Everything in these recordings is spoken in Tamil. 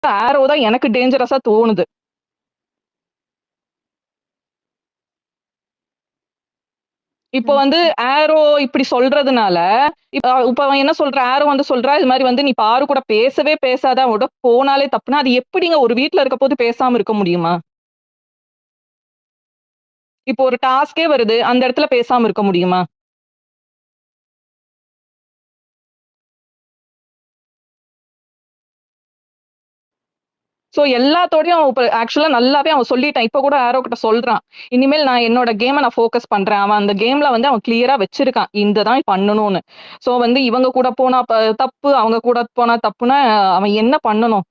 ஆரோ தான் எனக்கு டேஞ்சரஸா தோணுது. இப்போ வந்து ஆரோ இப்படி சொல்றதுனால, இப்ப அவன் என்ன சொல்றான், ஆரோ வந்து சொல்றா, இது மாரி வந்து "நீ பாரு கூட பேசவே பேசாத, அவனோட போனாலே தப்புன்னா" அது எப்படிங்க ஒரு வீட்ல இருக்கப்போது பேசாம இருக்க முடியுமா? இப்போ ஒரு டாஸ்க்கே வருது, அந்த இடத்துல பேசாம இருக்க முடியுமா? ஸோ எல்லாத்தோடயும் இப்ப ஆக்சுவலா நல்லாவே அவன் சொல்லிட்டான். இப்ப கூட ஆரோ கிட்ட சொல்றான். இனிமேல் நான் என்னோட கேம நான் ஃபோக்கஸ் பண்றேன். அவன் அந்த கேம்ல வந்து அவன் கிளியரா வச்சிருக்கான். இந்த தான் பண்ணணும்னு. ஸோ வந்து இவங்க கூட போனா தப்பு, அவங்க கூட போனா தப்புன்னா, அவன் என்ன பண்ணணும்?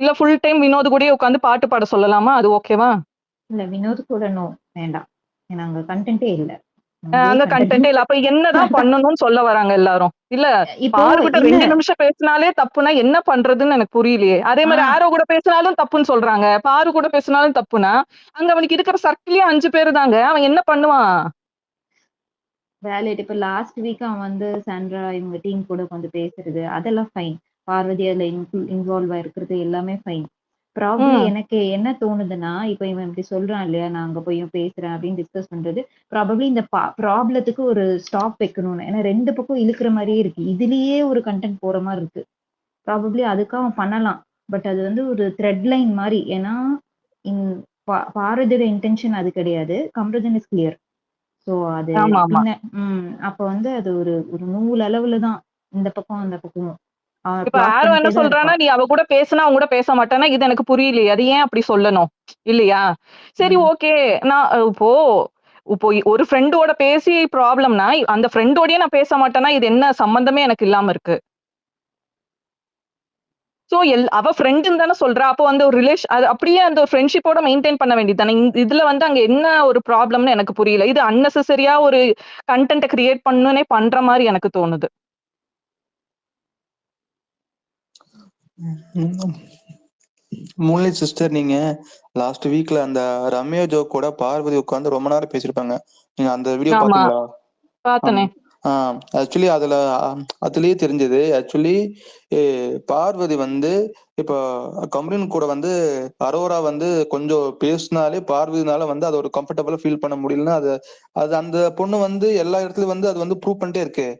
இல்ல ஃபுல் டைம் வினோத் கூடயே உட்காந்து பாட்டு பாட சொல்லலாமா? அது ஓகேவா? இல்ல வினோத் கூட வேண்டாம். ஏன்னா அங்க கன்டென்ட்டே இல்ல. நம்மளே அங்க கன்டென்ட். கன்டென்ட்டே இல்ல. அப்ப என்னதான் பண்ணணும்னு சொல்ல வராங்க எல்லாரும்? இல்ல இப்போ பாரு கிட்ட இல்ல 2 நிமிஷம் பேசினாலே தப்புன்னா என்ன பண்றதுன்னு எனக்கு புரியலையே. அதே மாரி ஆ ஆரோ கூட பேசினாலும் தப்புன்னு சொல்றாங்க. பாரு கூட பேசினாலும் தப்புன்னா, அங்க அவனுக்கு இருக்கிற சர்க்கிளே 5 பேரு தாங்க. அவன் என்ன பண்ணுவான்? வேலிட். இப்ப லாஸ்ட் வீக் அவன் வந்து சாண்ட்ரா இவங்க டீம் கூட உட்காந்து பேசுறது, அதெல்லாம் ஃபைன். பார்வதி அதுல இன்வால்வ் ஆயிருக்கிறது எல்லாமே ஃபைன். ப்ராபப்ளி ம். எனக்கு என்ன தோணுதுன்னா, இப்ப இவன் இப்படி சொல்றான் இல்லையா, நான் அங்க போயும் பேசுறேன் அப்படின்னு டிஸ்கஸ் பண்றது, ப்ராபப்ளி இந்த ப்ராப்ளத்துக்கு ஒரு ஸ்டாப் வைக்கணும்னு. ஏன்னா 2 பக்கம் இழுக்கிற மாரியே இருக்கு. இதுலயே ஒரு கன்டென்ட் போற மாரி இருக்கு. ப்ராபப்ளி அதுக்கு அவன் பண்ணலாம். பட் அது வந்து ஒரு த்ரெட் லைன் மாரி. ஏன்னா, இன் பாரதியோட இன்டென்ஷன் அது கிடையாது. Kamrudeen is clear. ஸோ அது ஆமாமா. அப்ப வந்து அது ஒரு ஒரு நூல் அளவுல தான். இந்த பக்கம், அந்த பக்கமும். அவன் இப்ப பிளாட் ஆரோ என்ன பண்ணிட்டே தான் சொல்றான்னா, இருப்பான். "நீ அவ கூட பேசுனா, அவங்க கூட பேச மாட்டான்னா" இது எனக்கு புரியலையே. அது ஏன் அப்படி சொல்லணும்? இல்லையா? சரி ம். ஓகே. நான் இப்போ இப்போ ஒரு ஃப்ரெண்டோட பேசி ப்ராப்ளம்னா, அந்த ஃப்ரெண்டோடயே நான் பேச மாட்டேன்னா, இது என்ன சம்மந்தமே எனக்கு இல்லாம இருக்கு. சோ அவ ஃப்ரெண்டுன்னு தானே சொல்றா. அப்போ அந்த ஒரு அது அப்படியே அந்த ஒரு ஃப்ரெண்ட்ஷிப்போட மெயின்டெயின் பண்ண வேண்டியது தானே. இதுல வந்து அங்க என்ன ஒரு ப்ராப்ளம்னு எனக்கு புரியல. இது அன்னெசசரியா ஒரு கன்டென்ட்ட கிரியேட் பண்ணணும்னே பண்ற மாரி எனக்கு தோணுது. மூன்லி சிஸ்டர், நீங்க லாஸ்ட் வீக்ல அந்த ரம்யா ஜோக் கூட பார்வதி உட்காந்து ரொம்ப நேரம் பேசியிருப்பாங்க. நீங்க அந்த வீடியோ ஆமா. பாத்தீங்களா? பார்த்தனே. ஆக்சுவலி அதுலயே தெரிஞ்சது. ஆக்சுவலி பார்வதி வந்து இப்போ கம்ரின் கூட வந்து அரோரா வந்து கொஞ்சம் பேசினாலே பார்வதினால வந்து அது ஒரு கம்ஃபர்டபுளா ஃபீல் பண்ண முடியலன்னா அது அது அந்த பொண்ணு வந்து எல்லா இடத்துலயும் வந்து அது வந்து ப்ரூவ் பண்ணிட்டே இருக்கு.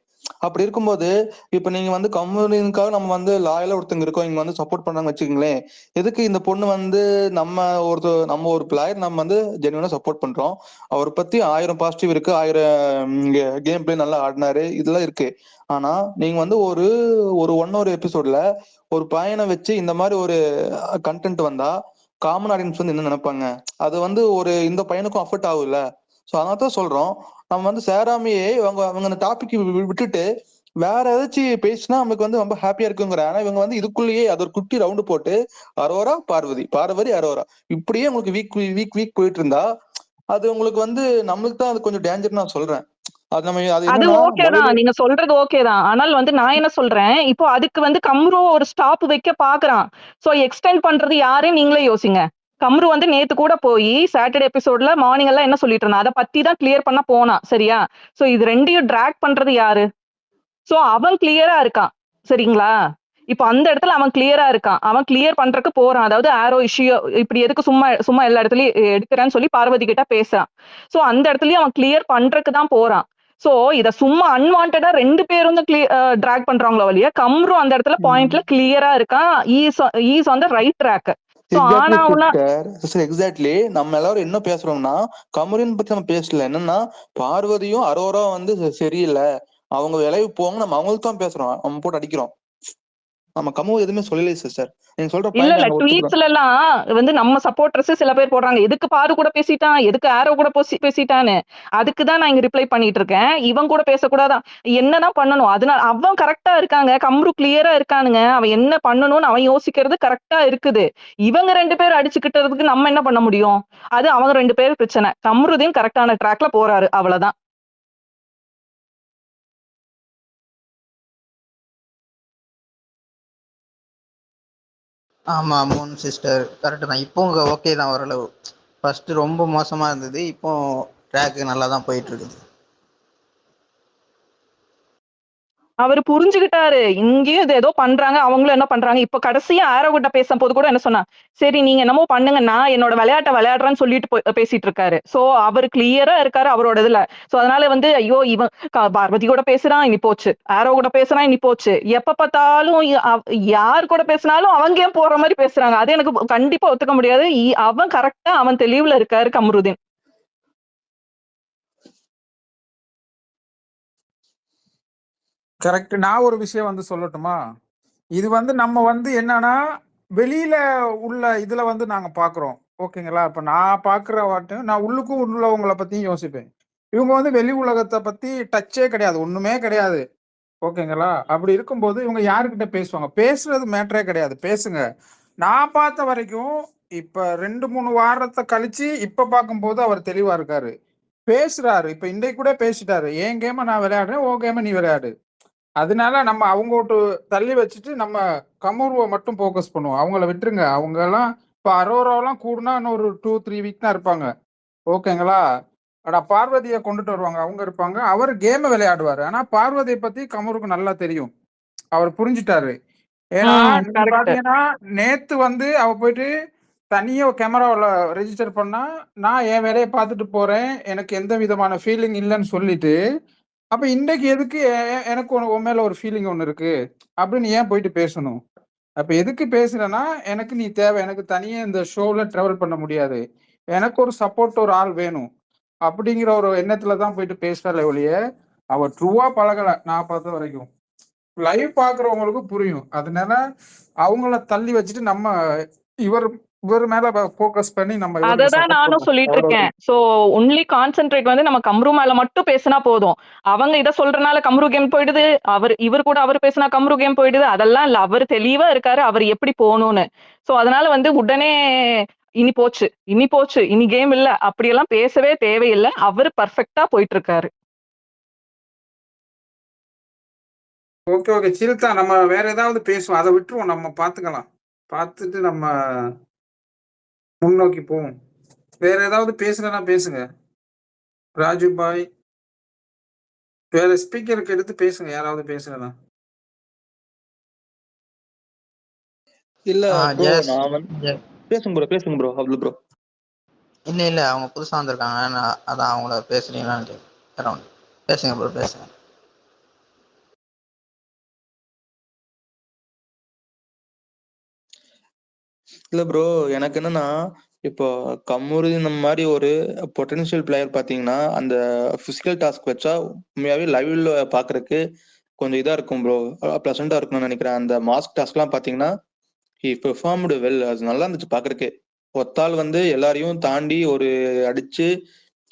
அப்படி இருக்கும்போது இப்ப நீங்க வந்து கம்யூனிக்காக நம்ம வந்து லாயலா ஒருத்தங்க இருக்கோம், இங்க வந்து சப்போர்ட் பண்ணாங்க வச்சுக்கோங்களேன். எதுக்கு இந்த பொண்ணு வந்து நம்ம ஒரு பிளேயர் நம்ம வந்து ஜென்யூனா சப்போர்ட் பண்றோம். அவரை பத்தி 1000 பாசிட்டிவ் இருக்கு, 1000 கேம் பிளே நல்லா ஆடினாரு, இதெல்லாம் இருக்கு. ஆனா நீங்க வந்து ஒரு ஒரு 1 hour எபிசோட்ல ஒரு பையனை வச்சு இந்த மாதிரி ஒரு கண்டென்ட் வந்தா காமன் ஆடியன்ஸ் வந்து என்ன நினைப்பாங்க? அது வந்து ஒரு இந்த பையனுக்கும் அஃபெக்ட் ஆகும்ல. சோ அதனால தான் சொல்றோம், நம்ம வந்து சேராமையே அவங்க அவங்க அந்த டாபிக் விட்டுட்டு வேற ஏதாச்சும் பேசினா நமக்கு வந்து ரொம்ப ஹாப்பியா இருக்குங்கிற. ஆனா இவங்க வந்து இதுக்குள்ளேயே அது ஒரு குட்டி ரவுண்டு போட்டு அரோரா பார்வதி, பார்வதி அரோரா, இப்படியே உங்களுக்கு வீக் வீக் வீக் போயிட்டு இருந்தா அது உங்களுக்கு வந்து நம்மளுக்கு தான் அது கொஞ்சம் டேஞ்சர் நான் சொல்றேன். அது நம்ம அது அது என்னன்னா ஓகே தான். மொபைல். நீங்க சொல்றது ஓகே தான். ஆனால் வந்து நான் என்ன சொல்றேன், இப்போ அதுக்கு வந்து கம்ரு ஒரு ஸ்டாப் வைக்க பாக்குறான். சோ எக்ஸ்டெண்ட் பண்றது யாருன்னு நீங்களே யோசிங்க. கம்ரு வந்து நேத்து கூட போயி சாட்டர்டே எபிசோட்ல மார்னிங் எல்லாம் என்ன சொல்லிட்டு இருந்தான்? அத பத்தி தான் கிளியர் பண்ண போனான். சரியா? சோ இது 2யும் டிராக் பண்றது யாரு? சோ அவன் கிளியரா இருக்கான். சரிங்களா? இப்ப அந்த இடத்துல அவன் கிளியரா இருக்கான். அவன் கிளியர் பண்றதுக்கு போறான். அதாவது ஆரோ இஷ்யூ இப்படி எதுக்கு சும்மா சும்மா எல்லா இடத்துலயும் எடுக்குறேன்னு சொல்லி பார்வதி கிட்ட பேசுறான். சோ அந்த இடத்துலயும் அவன் கிளியர் பண்றதுக்கு தான் போறான். சோ இத சும்மா அன்வான்டடா 2 பேரும் வந்து டிராக் பண்றாங்களோ ஒழிய, கம்ரு அந்த இடத்துல பாயிண்ட்ல கிளியரா இருக்கான். Is on the right track. So exactly ஆனா ஊனா சிஸ்டர், சிஸ்டர் எக்ஸாக்ட்லி நம்ம எல்லாரும் என்ன பேசுறோம்னா கமரின் பத்தி நம்ம பேசல. என்னன்னா பார்வதியும் அரோரா வந்து சரியில்லை, அவங்க விளைவு போங்க, நம்ம அவங்களுக்கு தான் பேசுறோம், நம்ம போட்டு அடிக்கிறோம். நம்ம கமு எதுவுமே சொல்லலையே சிஸ்டர். நீங்க சொல்ற இல்ல, பாயிண்ட் இல்ல. நாங்க ஒத்துக்கிறோம். ட்வீட்ஸ்லலாம் வந்து நம்ம சப்போர்ட்டர்ஸ் சில பேர் போடுறாங்க. எதுக்கு பாரு கூட பேசிட்டான்? எதுக்கு ஆரோ கூட பேசிட்டான்னு. அதுக்கு தான் நான் இங்க ரிப்ளை பண்ணிட்டு இருக்கேன். இவன் கூட பேசக்கூடாதான். என்னதான் பண்ணணும்? அதனால அவன் கரெக்ட்டா இருக்காங்க. கம்ரு கிளியரா இருக்கானுங்க. அவன் என்ன பண்ணணும்னு அவன் யோசிக்கிறது கரெக்ட்டா இருக்குது. இவங்க 2 பேர் அடிச்சுக்கிட்டதுக்கு நம்ம என்ன பண்ண முடியும்? அது அவங்க 2 பேர் பிரச்சனை. கம்ருதீன் கரெக்ட்டான ட்ராக்ல போறாரு. அவ்வளதான். ஆமா மூன் சிஸ்டர் கரெக்ட் தான். இப்போ உங்க ஓகே தான் ஓரளவு. ஃபர்ஸ்ட் ரொம்ப மோசமா இருந்தது, இப்போ ட்ராக் நல்லா தான் போயிட்டு இருக்குது. அவரு புரிஞ்சுகிட்டாரு. இங்கேயும் இது ஏதோ பண்றாங்க. அவங்களும் என்ன பண்றாங்க. இப்ப கடைசியா ஆரோகிட்ட பேசும்போது கூட என்ன சொன்னா, "சரி நீங்க என்னமோ பண்ணுங்க. நான் என்னோட விளையாட்ட விளையாடுறேன்னு" சொல்லிட்டு பேசிட்டு இருக்காரு. சோ அவரு கிளியரா இருக்காரு அவரோட இதுல. சோ அதனால வந்து ஐயோ! இவன் பார்வதி கூட பேசுறான், இனி போச்சு. ஆரோ கூட பேசுறான், இனி போச்சு. எப்ப பார்த்தாலும் யார் கூட பேசினாலும் அவங்க ஏன் போற மாரி பேசுறாங்க. அது எனக்கு கண்டிப்பா ஒத்துக்க முடியாது. அவன் கரெக்ட்டா அவன் தெளிவுல இருக்காரு கமருதீன். கரெக்ட். நான் ஒரு விஷயம் வந்து சொல்லட்டுமா? இது வந்து நம்ம வந்து என்னன்னா வெளியில உள்ள இதுல வந்து நாங்க பாக்குறோம். ஓகேங்களா? இப்ப நான் பாக்குற வாட்டும் நான் உள்ளுக்கும் உள்ளவங்களை பத்தியும் யோசிப்பேன். இவங்க வந்து வெளி உலகத்தை பத்தி டச்சே கிடையாது, ஒண்ணுமே கிடையாது. ஓகேங்களா? அப்படி இருக்கும்போது இவங்க யாருக்கிட்ட பேசுவாங்க? பேசுறது மேட்டரே கிடையாது, பேசுங்க. நான் பார்த்த வரைக்கும் இப்ப 2-3 வாரத்தை கழிச்சு இப்ப பார்க்கும்போது அவர் தெளிவா இருக்காரு, பேசுறாரு. இப்ப இன்றைக்கு கூட பேசிட்டாரு, என் கேம நான் விளையாடுறேன், உன் கேம நீ விளையாடு. அதனால நம்ம அவங்கோட்டு தள்ளி வச்சுட்டு நம்ம கமருவை மட்டும் ஃபோக்கஸ் பண்ணுவோம். அவங்கள விட்டுருங்க. அவங்க எல்லாம் இப்ப அரோராவெல்லாம் கூடுனா இன்னொரு 2-3 வீக் தான் இருப்பாங்க. ஓகேங்களா? ஆனா பார்வதியை கொண்டுட்டு வருவாங்க, அவங்க இருப்பாங்க. அவர் கேமை விளையாடுவாரு. ஆனா பார்வதியை பத்தி கமருக்கு நல்லா தெரியும், அவர் புரிஞ்சுட்டாரு. ஏன்னா நீங்க கரெக்ட். பாத்தீங்கன்னா நேத்து வந்து அவ போயிட்டு தனியா கேமராவில் ரெஜிஸ்டர் பண்ணா, நான் என் வேலையை பார்த்துட்டு போறேன், எனக்கு எந்த விதமான ஃபீலிங் இல்லைன்னு சொல்லிட்டு, அப்ப இன்றைக்கு எதுக்கு எனக்கு உன் மேல ஒரு ஃபீலிங் ஒன்று இருக்கு அப்படின்னு ஏன் போயிட்டு பேசணும்? அப்ப எதுக்கு பேசுறேன்னா, எனக்கு நீ தேவை. எனக்கு தனியே இந்த ஷோல டிராவல் பண்ண முடியாது, எனக்கு ஒரு சப்போர்ட் ஒரு ஆள் வேணும் அப்படிங்கிற ஒரு எண்ணத்துல தான் போயிட்டு பேசுறாளே ஒழிய அவ ட்ரூவா பழகல. நான் பார்த்த வரைக்கும் லைவ் பாக்குறவங்களுக்கு புரியும். அதனால அவங்கள தள்ளி வச்சுட்டு நம்ம இவர் இவர் மேல ஃபோக்கஸ் பண்ணி நம்ம இவருக்கு அததான் சப்போர்ட் நானும் பண்ணோம். சொல்லிட்டு இருக்கேன். அவ்வளவுதான். சோ ஒன்லி கான்சென்ட்ரேட் வந்து நம்ம கம்ரு மேல மட்டும் பேசினா போதும். அவங்க இத சொல்றனால கம்ரு கேம் போயிடுது. இவர் கூட அவர் பேசினா கம்ரு கேம் போயிடுது. அதெல்லாம் இல்ல. அவர் தெளிவா இருக்காரு. அவர் எப்படி போகணும்னு. சோ அதனால வந்து உடனே இனி போச்சு, இனி போச்சு, இனி கேம் இல்ல. அப்படியெல்லாம் பேசவே தேவையில்ல. அவரு பர்ஃபெக்ட்டா போயிட்டு இருக்காரு. ஓகே ஓகே சில்தா, நம்ம வேற ஏதாவது பேசுவோம், அதை விட்டுருவோம், நம்ம பார்த்துக்கலாம். பார்த்துட்டு நம்ம முன்னோக்கி போவோம். வேற ஏதாவது பேசுனா பேசுங்க ராஜு பாய். வேற ஸ்பீக்கருக்கு எடுத்து பேசுங்க, யாராவது பேசுறதா. இல்ல ப்ரோ, ஜெஸ் நான் வந்து பேசுங்க ப்ரோ அப்துல் ப்ரோ. இல்லை இல்லை, அவங்க புதுசாக வந்திருக்காங்க, நான் அதான் அவங்கள பேசுறீங்களான்னு கேட்குறேன். பேசுங்க ப்ரோ, பேசுங்க. இல்ல ப்ரோ, எனக்கு என்னன்னா இப்போ கமுரு இந்த மாதிரி ஒரு பொட்டன்ஷியல் பிளேயர் பாத்தீங்கன்னா அந்த பிசிக்கல் டாஸ்க் வச்சா உண்மையாவே லைவ்ல பாக்குறதுக்கு கொஞ்சம் இதா இருக்கும் ப்ரோ, ப்ளசண்டா இருக்கும்னு நினைக்கிறேன். அந்த மாஸ்க் டாஸ்க் எல்லாம் பாத்தீங்கன்னா ஹி பெர்ஃபார்ம்டு வெல், அது நல்லா இருந்துச்சு பாக்குறதுக்கு. ஒத்தாள் வந்து எல்லாரையும் தாண்டி ஒரு அடிச்சு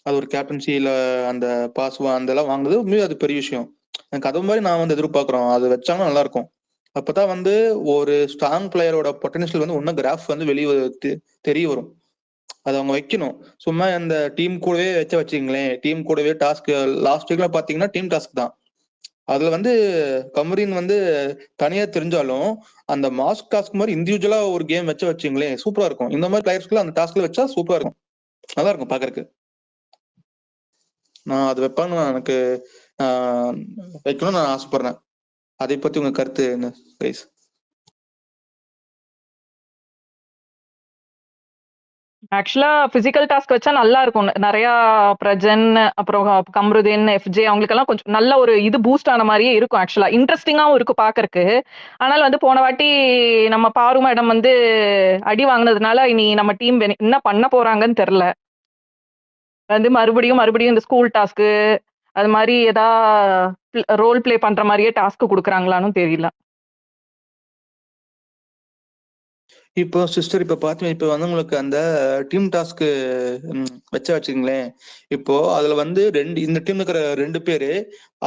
அது ஒரு கேப்டன்சியில அந்த பாஸ் அதெல்லாம் வாங்குது, உண்மையும் அது பெரிய விஷயம். எனக்கு அது மாதிரி நான் வந்து எதிர்பார்க்குறோம், அது வச்சாங்கன்னா நல்லா இருக்கும். அப்பதான் வந்து ஒரு ஸ்ட்ராங் பிளேயரோட பொட்டன்ஷியல் வந்து இன்னும் கிராஃப் வந்து வெளியே தெரிய வரும். அதை அவங்க வைக்கணும். சும்மா அந்த டீம் கூடவே வச்சுங்களேன், டீம் கூடவே டாஸ்க் லாஸ்ட் வீக்ல பாத்தீங்கன்னா டீம் டாஸ்க் தான். அதுல வந்து கமரின் வந்து தனியா தெரிஞ்சாலும் அந்த மாஸ்க் டாஸ்க் மாதிரி இண்டிவிஜுவலா ஒரு கேம் வச்சுங்களேன் சூப்பரா இருக்கும். இந்த மாதிரி பிளேயர்ஸ்க்குள்ள அந்த டாஸ்க்ல வச்சா சூப்பரா இருக்கும், நல்லா இருக்கும் பாக்குறதுக்கு. நான் அது வைப்பான்னு எனக்கு வைக்கணும்னு நான் ஆசைப்படுறேன். அதை பத்தி உங்க கருத்து என்ன கைஸ்? ஆக்சுவலா பிசிக்கல் டாஸ்க் வச்சா நல்லா இருக்கும். நிறைய பிரஜன், அப்புறம் கம்ருதீன், எஃப்ஜே அவங்களுக்கெல்லாம் கொஞ்சம் நல்ல ஒரு இது பூஸ்ட் ஆன மாதிரியே இருக்கும். ஆக்சுவலா இன்ட்ரெஸ்டிங்காவும் இருக்கும் பாக்குறதுக்கு. ஆனால் வந்து போன வாட்டி நம்ம பாரு மேடம் வந்து அடி வாங்கினதுனால இனி நம்ம டீம் என்ன பண்ண போறாங்கன்னு தெரியல. வந்து மறுபடியும் இந்த ஸ்கூல் டாஸ்க் அது மாதிரி ஏதா ரோல் பிளே பண்ற மாதிரியே டாஸ்க் கொடுக்குறாங்களான்னு தெரியல. இப்போ சிஸ்டர் இப்ப பாத்தீங்கன்னா இப்ப வந்து உங்களுக்கு அந்த டீம் டாஸ்க் வச்சுங்களேன். இப்போ அதுல வந்து இந்த டீம்ல இருக்கிற 2 பேரு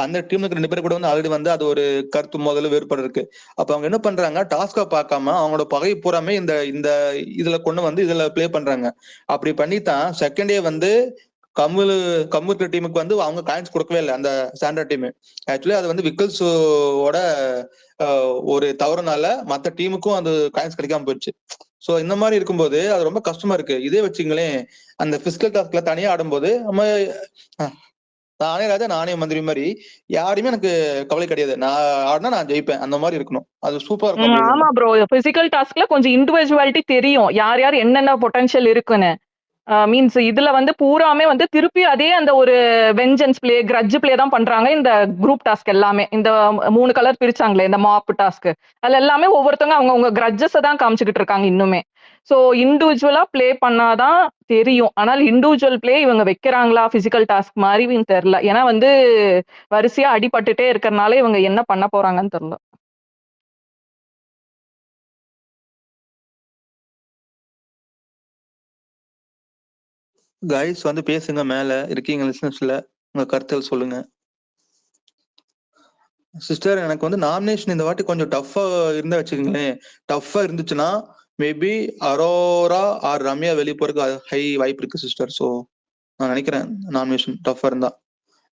அந்த டீம்ல இருக்கிற 2 பேர் கூட வந்து ஆல்ரெடி வந்து அது ஒரு கருத்து முதல்ல வேறுபாடு இருக்கு. அப்ப அவங்க என்ன பண்றாங்க, டாஸ்கா பார்க்காம அவங்களோட பகை பூராமே இந்த இந்த இதுல கொண்டு வந்து இதுல பிளே பண்றாங்க. அப்படி பண்ணித்தான் செகண்ட் டே வந்து கம்முக்கு டீமுக்கு வந்து அவங்க காயின்ஸ் கொடுக்கவே இல்லை அந்த சாண்ட்ரா டீம். ஆக்சுவலி அது வந்து விக்கல்ஸோட ஒரு தவறுனால மற்ற டீமுக்கும் அந்த காயின்ஸ் கிடைக்காம போயிடுச்சு. ஸோ இந்த மாதிரி இருக்கும்போது அது ரொம்ப கஷ்டமா இருக்கு. இதே வச்சுங்களேன், அந்த பிசிக்கல் டாஸ்க்ல தனியா ஆடும்போது நம்ம நானே ராஜா நானே மந்திரி மாதிரி யாருமே எனக்கு கவலை கிடையாது. நான் ஆடினா நான் ஜெயிப்பேன், அந்த மாதிரி இருக்கணும். அது சூப்பரா இருக்கும். ஆமா ப்ரோ. பிசிக்கல் டாஸ்க்ல கொஞ்சம் இண்டிவிஜுவாலிட்டி தெரியும், யார் யார் என்னென்ன பொட்டன்ஷியல் இருக்குன்னு. மீன்ஸ் இதுல வந்து பூராமே வந்து திருப்பி அதே அந்த ஒரு வெஞ்சன்ஸ் பிளே, கிரட்ஜ் பிளே தான் பண்றாங்க இந்த குரூப் டாஸ்க் எல்லாமே. இந்த 3 கலர் பிரிச்சாங்களே இந்த மாப் டாஸ்க், அதுல எல்லாமே ஒவ்வொருத்தவங்க அவங்க கிரட்ஜஸ் தான் காமிச்சுக்கிட்டு இருக்காங்க இன்னுமே. சோ இண்டிவிஜுவலா பிளே பண்ணாதான் தெரியும். ஆனால் இண்டிவிஜுவல் பிளே இவங்க வைக்கிறாங்களா பிசிக்கல் டாஸ்க் மாதிரின்னு தெரியல. ஏன்னா வந்து வரிசையா அடிபட்டுட்டே இருக்கறனால இவங்க என்ன பண்ண போறாங்கன்னு தெரியல. கைஸ் வந்து பேசுங்க, மேல இருக்கீங்க லிசனர்ஸ்ல உங்க கருத்துகள் சொல்லுங்க. சிஸ்டர், எனக்கு வந்து நாமினேஷன் இந்த வாட்டி கொஞ்சம் டஃப்பா இருந்தா வச்சுக்கோங்களேன். டஃப்பா இருந்துச்சுன்னா மேபி அரோரா ஆர் ரம்யா வெளியே போறதுக்கு ஹை வாய்ப்பு இருக்கு சிஸ்டர். ஸோ நான் நினைக்கிறேன் நாமினேஷன் டஃப்பா இருந்தா.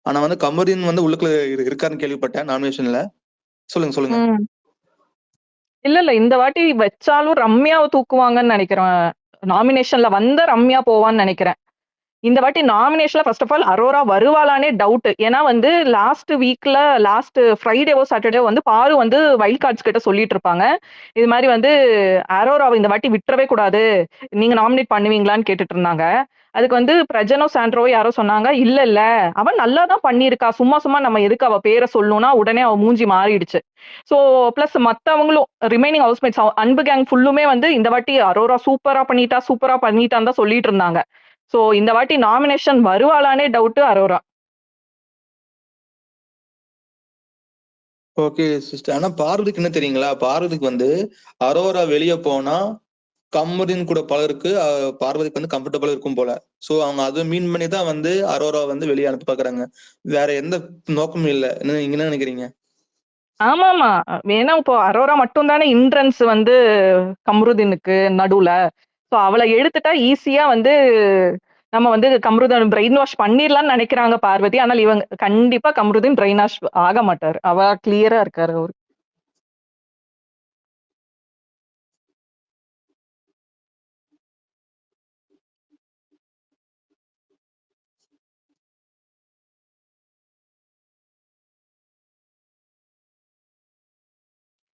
ஆனா வந்து கமருதீன் வந்து உள்ளுக்குள்ள இருக்காருன்னு கேள்விப்பட்டேன் நாமினேஷன்ல. சொல்லுங்க. இல்ல இந்த வாட்டி வச்சாலும் ரம்யாவை தூக்குவாங்கன்னு நினைக்கிறேன். நாமினேஷன்ல வந்த ரம்யா போவான்னு நினைக்கிறேன். இந்த வாட்டி நாமினேஷன்ல ஃபர்ஸ்ட் ஆஃப் ஆல் அரோரா வருவாளானே டவுட். ஏன்னா வந்து லாஸ்ட் ஃப்ரைடேவோ சாட்டர்டேவோ வந்து பாரு வந்து வைல்ட் கார்ட்ஸ் கிட்ட சொல்லிட்டு இருப்பாங்க, இது மாதிரி வந்து அரோராவை இந்த வாட்டி விட்டுறவே கூடாது, நீங்க நாமினேட் பண்ணுவீங்களான்னு கேட்டுட்டு இருந்தாங்க. அதுக்கு வந்து பிரஜனோ சாண்ட்ரோ யாரோ சொன்னாங்க, இல்ல அவன் நல்லா தான் பண்ணியிருக்கா, சும்மா சும்மா நம்ம எதுக்கு அவ பேரை சொல்லணும்னா உடனே அவ மூஞ்சி மாறிடுச்சு. சோ பிளஸ் மத்தவங்களும் ரிமைனிங் ஹவுஸ்மேட்ஸ் அன்பு கேங் ஃபுல்லுமே வந்து இந்த வாட்டி அரோரா சூப்பரா பண்ணிட்டான்னு தான் சொல்லிட்டு இருந்தாங்க. சோ இந்த வாட்டி நாமினேஷன் வருவாளானே டவுட் அரோரா. Okay sister. ஆனா பார்வதிக்கு என்ன தெரியுங்களா, பார்வதிக்கு வந்து அரோரா வெளியே போனா கமருதீன் கூட பலருக்கு பார்வதிக்கு வந்து கம்ஃபர்டபுளா இருக்கும் போல. சோ அவங்க அதை மீன் பண்ணி தான் வந்து அரோரா வந்து வெளியே அனுப்ப பாக்குறாங்க. வேற எந்த நோக்கமும் இல்ல. நீங்க என்ன நினைக்கிறீங்க? ஆமாமா. ஏன்னா இப்போ அரோரா மட்டும் தானே இன்ட்ரன்ஸ் வந்து கம்ருதீனுக்கு நடுவுல. சோ அவளை எடுத்துட்டா ஈஸியா வந்து நம்ம வந்து கம்ருதீன் பிரெயின் வாஷ் பண்ணிடலாம்னு நினைக்கிறாங்க பார்வதி. ஆனால் இவங்க கண்டிப்பா கம்ருதீன் பிரெயின் வாஷ் ஆக மாட்டாரு. அவ கிளியரா இருக்காரு அவரு.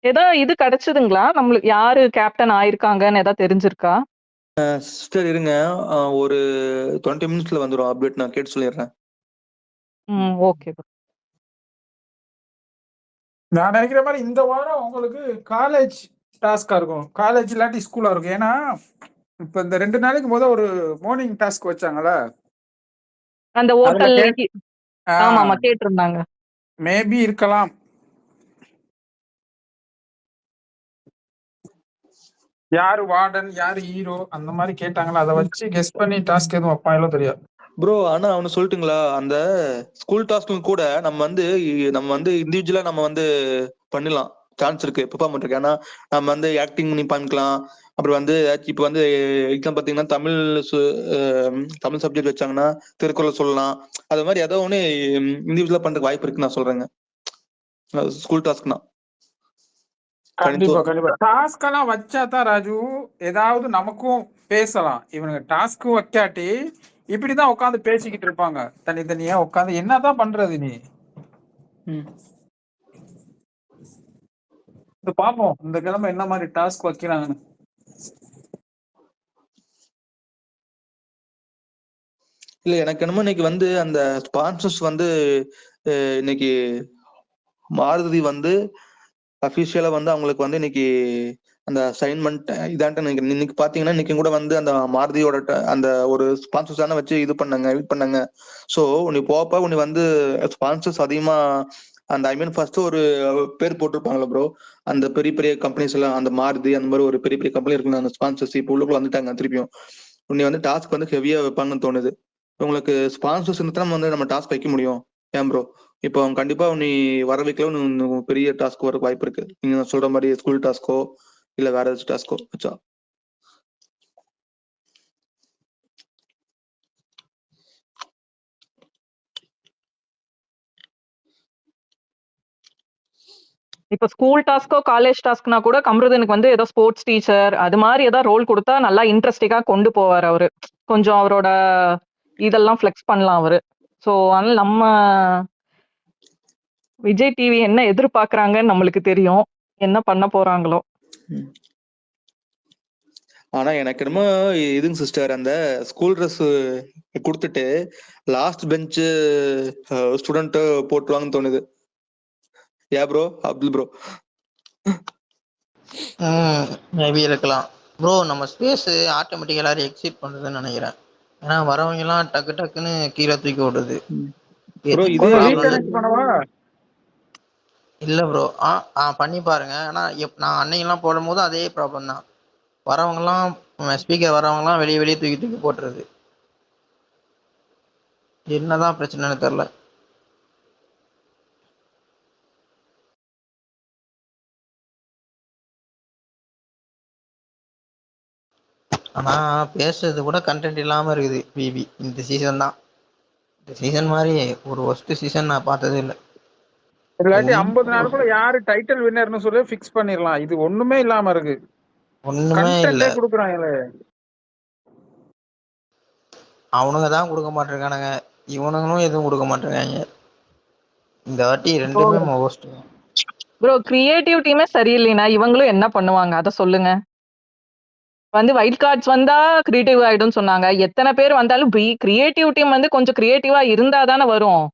ஏதோ இது கிடைச்சதுங்களா நம்மளுக்கு, யாரு கேப்டன் ஆயிருக்காங்கன்னு ஏதாவது தெரிஞ்சிருக்கா? சிஸ்டர் இருங்க, ஒரு 20 மினிட்ஸ்ல வந்துடும் அப்டேட். நான் கேட்டு சொல்லிடுறேன். ஓகே. நான் நினைக்கிற மாதிரி இந்த வாரம் உங்களுக்கு காலேஜ் டாஸ்கா இருக்கும், காலேஜ் இல்லாட்டி ஸ்கூலா இருக்கும். ஏன்னா இப்ப இந்த 2 நாளைக்கு ஒரு மார்னிங் டாஸ்க் வச்சாங்கல்ல, அந்த அதுல ஹோட்டல். ஆமா கேட்டிருந்தாங்க. மேபி இருக்கலாம். யாரு வார்டன் யாரு ஹீரோ அந்த மாதிரி கேட்டாங்களா, அதை வச்சு கெஸ் பண்ணி டாஸ்க் எதுவும் வைப்பாங்களோ தெரியாது ப்ரோ. ஆனா அவனு சொல்லட்டுங்களா, அந்த ஸ்கூல் டாஸ்க்கும் கூட நம்ம வந்து இண்டிவிஜுவலா நம்ம வந்து பண்ணலாம், சான்ஸ் இருக்கு, பெர்ஃபார்ம் இருக்கு. ஏன்னா நம்ம வந்து ஆக்டிங் பண்ணி பண்ணிக்கலாம். அப்புறம் வந்து இப்ப வந்து எக்ஸாம் பாத்தீங்கன்னா தமிழ் சப்ஜெக்ட் வச்சாங்கன்னா திருக்குறள் சொல்லலாம். அது மாதிரி ஏதோ ஒண்ணு இண்டிவிஜுவலா பண்றதுக்கு வாய்ப்பு இருக்கு நான் சொல்றேங்க, ஸ்கூல் டாஸ்க்னா. கண்டிப்பா டாஸ்க் எல்லாம் வச்சாதான் ராஜு ஏதாவது நமக்கும் பேசலாம். இவனுங்க டாஸ்க் வைக்காட்டி இப்படிதான் உட்காந்து பேசிக்கிட்டு இருப்பாங்க தனித்தனியா உட்காந்து. என்னதான் பண்றது நீ? பாப்போம் இந்த கிழமை என்ன மாதிரி டாஸ்க் வைக்கிறாங்கன்னு. இல்ல எனக்கு என்னமோ இன்னைக்கு வந்து அந்த ஸ்பான்சர்ஸ் வந்து இன்னைக்கு மாருதி வந்து அபிஷியலா வந்து அவங்களுக்கு வந்து இன்னைக்கு அந்த அசைன்மெண்ட் இதான்ட்டு இன்னைக்கு பாத்தீங்கன்னா இன்னைக்கு கூட வந்து அந்த மாருதியோட அந்த ஒரு ஸ்பான்சர்ஸ் தானே வச்சு இது பண்ணாங்க. சோ நீ போப்பா, உன்னை வந்து ஸ்பான்சர்ஸ் அதிகமா அந்த ஃபர்ஸ்ட் ஒரு பேர் போட்டிருப்பாங்களா ப்ரோ, அந்த பெரிய பெரிய கம்பெனிஸ் எல்லாம், அந்த மாருதி அந்த மாதிரி ஒரு பெரிய பெரிய கம்பெனி இருக்குன்னு அந்த ஸ்பான்சர்ஸ் இப்போ உள்ளுக்குள்ள வந்துட்டாங்க. திருப்பியும் உன்னை வந்து டாஸ்க் வந்து ஹெவியா வைப்பாங்கன்னு தோணுது. உங்களுக்கு ஸ்பான்சர்ஸ் இருந்தா நம்ம டாஸ்க் வைக்க முடியும். ஏன் ப்ரோ? இப்போ கண்டிப்பா நீ வர வைக்கல பெரிய டாஸ்க் வர வாய்ப்பு இருக்கு. நீங்க சொல்ற மாதிரி ஸ்கூல் டாஸ்கோ இல்ல வேற ஏதாச்சும் டாஸ்கோ வச்சா. இப்ப ஸ்கூல் டாஸ்க்கோ காலேஜ் டாஸ்க்னா கூட கமருதனுக்கு வந்து ஏதோ ஸ்போர்ட்ஸ் டீச்சர் அது மாதிரி ஏதாவது ரோல் கொடுத்தா நல்லா இன்ட்ரெஸ்டிங்கா கொண்டு போவார் அவரு. கொஞ்சம் அவரோட இதெல்லாம் ஃபிளெக்ஸ் பண்ணலாம் அவரு. ஸோ அதனால நம்ம விஜய் டிவி என்ன எதிர்பார்க்கறாங்கன்னு நம்மளுக்கு தெரியும். என்ன பண்ண போறாங்களோ. ம். ஆனா எனக்கு என்னமோ இதுங்க சிஸ்டர், அந்த ஸ்கூல் ட்ரெஸ் கொடுத்துட்டு லாஸ்ட் பெஞ்ச் ஸ்டூடெண்ட் போட்டுருவாங்கன்னு தோணுது. யா ப்ரோ அப்துல் ப்ரோ? மேபி இருக்கலாம் ப்ரோ. நம்ம ஸ்பேஸ் ஆட்டோமேட்டிக் எல்லாரும் எக்ஸிட் பண்ணுறதுன்னு நினைக்கிறேன். ஏன்னா வரவங்க எல்லாம் டக்கு டக்குன்னு கீழே தூக்கி விடுது. ப்ரோ எதுக்கு இது ஒரு ப்ராப்ளம் ரீகனெக்ட் பண்ணவா? இல்லை ப்ரோ. பண்ணி பாருங்க. ஆனால் நான் அன்னைக்கெல்லாம் போடும்போது அதே ப்ராப்ளம் தான். வரவங்கலாம் ஸ்பீக்கர் வரவங்கலாம் வெளியே வெளியே தூக்கி தூக்கி போட்டுருது. என்னதான் பிரச்சனைன்னு தெரில. ஆனால் பேசுறது கூட கண்டென்ட் இல்லாமல் இருக்குது பிபி. இந்த சீசன் தான். இந்த சீசன் மாதிரி ஒரு ஒஸ்ட் சீசன் நான் பார்த்ததே இல்லை. இல்லாட்டி எதுவுமே 50 நாளுக்குள்ள யாரு டைட்டில் வின்னர்னு சொல்லி ஃபிக்ஸ் பண்ணிடலாம். இது ஒண்ணுமே இல்லாம இருக்கு. ஒன்றுமே கண்டென்ட்டே இல்லை. கொடுக்குறாங்களே. அவனுங்க தான் கொடுக்க மாட்டிருக்கானுங்க, இவனுங்களும் எதுவும் கொடுக்க மாட்டிருக்காங்க. இந்த வாட்டி ப்ரோ ரெண்டுமே மோஸ்ட். ப்ரோ கிரியேட்டிவ் டீமே சரியில்லைனா இவங்களும் என்ன பண்ணுவாங்க அதை சொல்லுங்க. வந்து வைல்ட் கார்ட்ஸ் வந்தா கிரியேட்டிவ் ஆயிடும்னு சொன்னாங்க. எத்தனை பேர் வந்தாலும் கிரியேட்டிவ் டீம் வந்து கொஞ்சம் கிரியேட்டிவா இருந்தா தானே வரும்.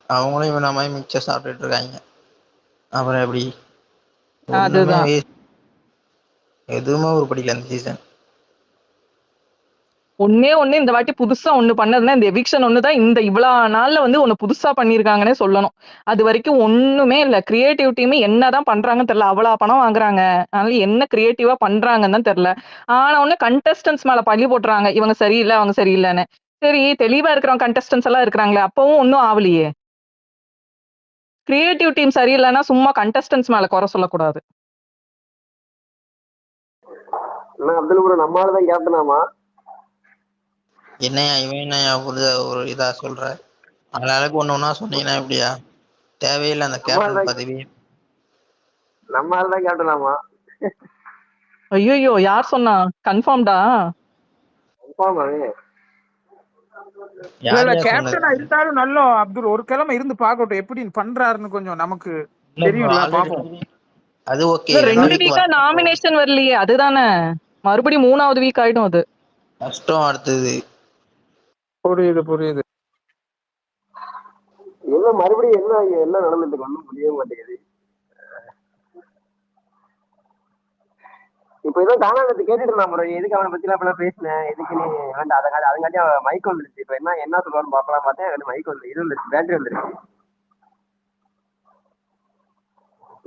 அவங்களும் இவன மாதிரி மிக்சர் சாப்பிட்டுட்டு இருக்காங்க. அப்புறம் எப்படி? ஒன்றுமே அதுதான் எதுவுமே உருப்படிக்கல இந்த சீசன். ஒண்ணு இந்த வாட்டி புதுசா ஒண்ணு பண்ணதுன்னா இந்த எவிக்ஷன் ஒண்ணுதான். இந்த இவ்வளவு நாள்ல வந்து ஒண்ணு புதுசா பண்ணிருக்காங்கன்னே சொல்லணும். அது வரைக்கும் ஒண்ணுமே இல்ல. கிரியேட்டிவ் டீம் என்னதான் பண்றாங்கன்னு தெரியல. அவ்வளவு பணம் வாங்குறாங்க, அதனால என்ன கிரியேட்டிவா பண்றாங்கன்னு தான் தெரியல. ஆனா ஒண்ணு கண்டஸ்டன்ஸ் மேல பழி போட்டுறாங்க, இவங்க சரியில்லை அவங்க சரியில்லைன்னு. சரி தெளிவா இருக்கிறவங்க கண்டஸ்டன்ஸ் எல்லாம் இருக்கிறாங்களே, அப்பவும் ஒன்னும் ஆவலையே. கிரியேட்டிவ் டீம் சரியில்லைன்னா சும்மா கண்டஸ்டன்ஸ் மேல குறை சொல்லக்கூடாது. அப்துல் ப்ரோ நம்ம ஆளுதான் கேப்டனாமா? என்னையா இவன் என்னையா ஒரு இதா சொல்ற? அதனால ஒண்ணு ஒன்னா சொன்னீங்கன்னா எப்படியா? தேவையில்லை அந்த கேப்டன் பதவி. நம்ம ஆளுதான் கேப்டனாமா? ஐயோ யார் சொன்னா? கன்ஃபார்ம்டா? இல்ல இல்ல யாரையா சொன்னது? கேப்டனா இருந்தாலும் நல்ல அப்துல் ஒரு கிழமை இருந்து பார்க்கட்டும் எப்படி பண்றாருன்னு. கொஞ்சம் நமக்கு இல்ல ப்ரோ, தெரியும்ல, ஆல்ரெடி பாப்போம். அது ஓகே. இல்ல 2 2 வீக் வீக்கா நாமினேஷன் வரலையே, அதுதானே. மறுபடியும் 3வது வீக் ஆயிடும் அது. கஷ்டம். அடுத்தது புரியுது புரியுது. என்ன மறுபடியும் என்ன நடந்துட்டு ஒண்ணும் புரிய மாட்டேங்குது. இப்ப ஏதோ காணாமத்து கேட்டுட்டு இருந்தான் ப்ரோ, எதுக்கு அவனை பத்தி எல்லாம் பேசினேன், எதுக்கு நீ வேண்டாம் அதங்காட்டி அவன் மைக் வந்துருச்சு. இப்ப என்ன சொல்லுவான்னு பாக்கலாம் பார்த்தேன், மைக் வந்து இது வந்துருச்சு, பேட்டரி வந்துருச்சு.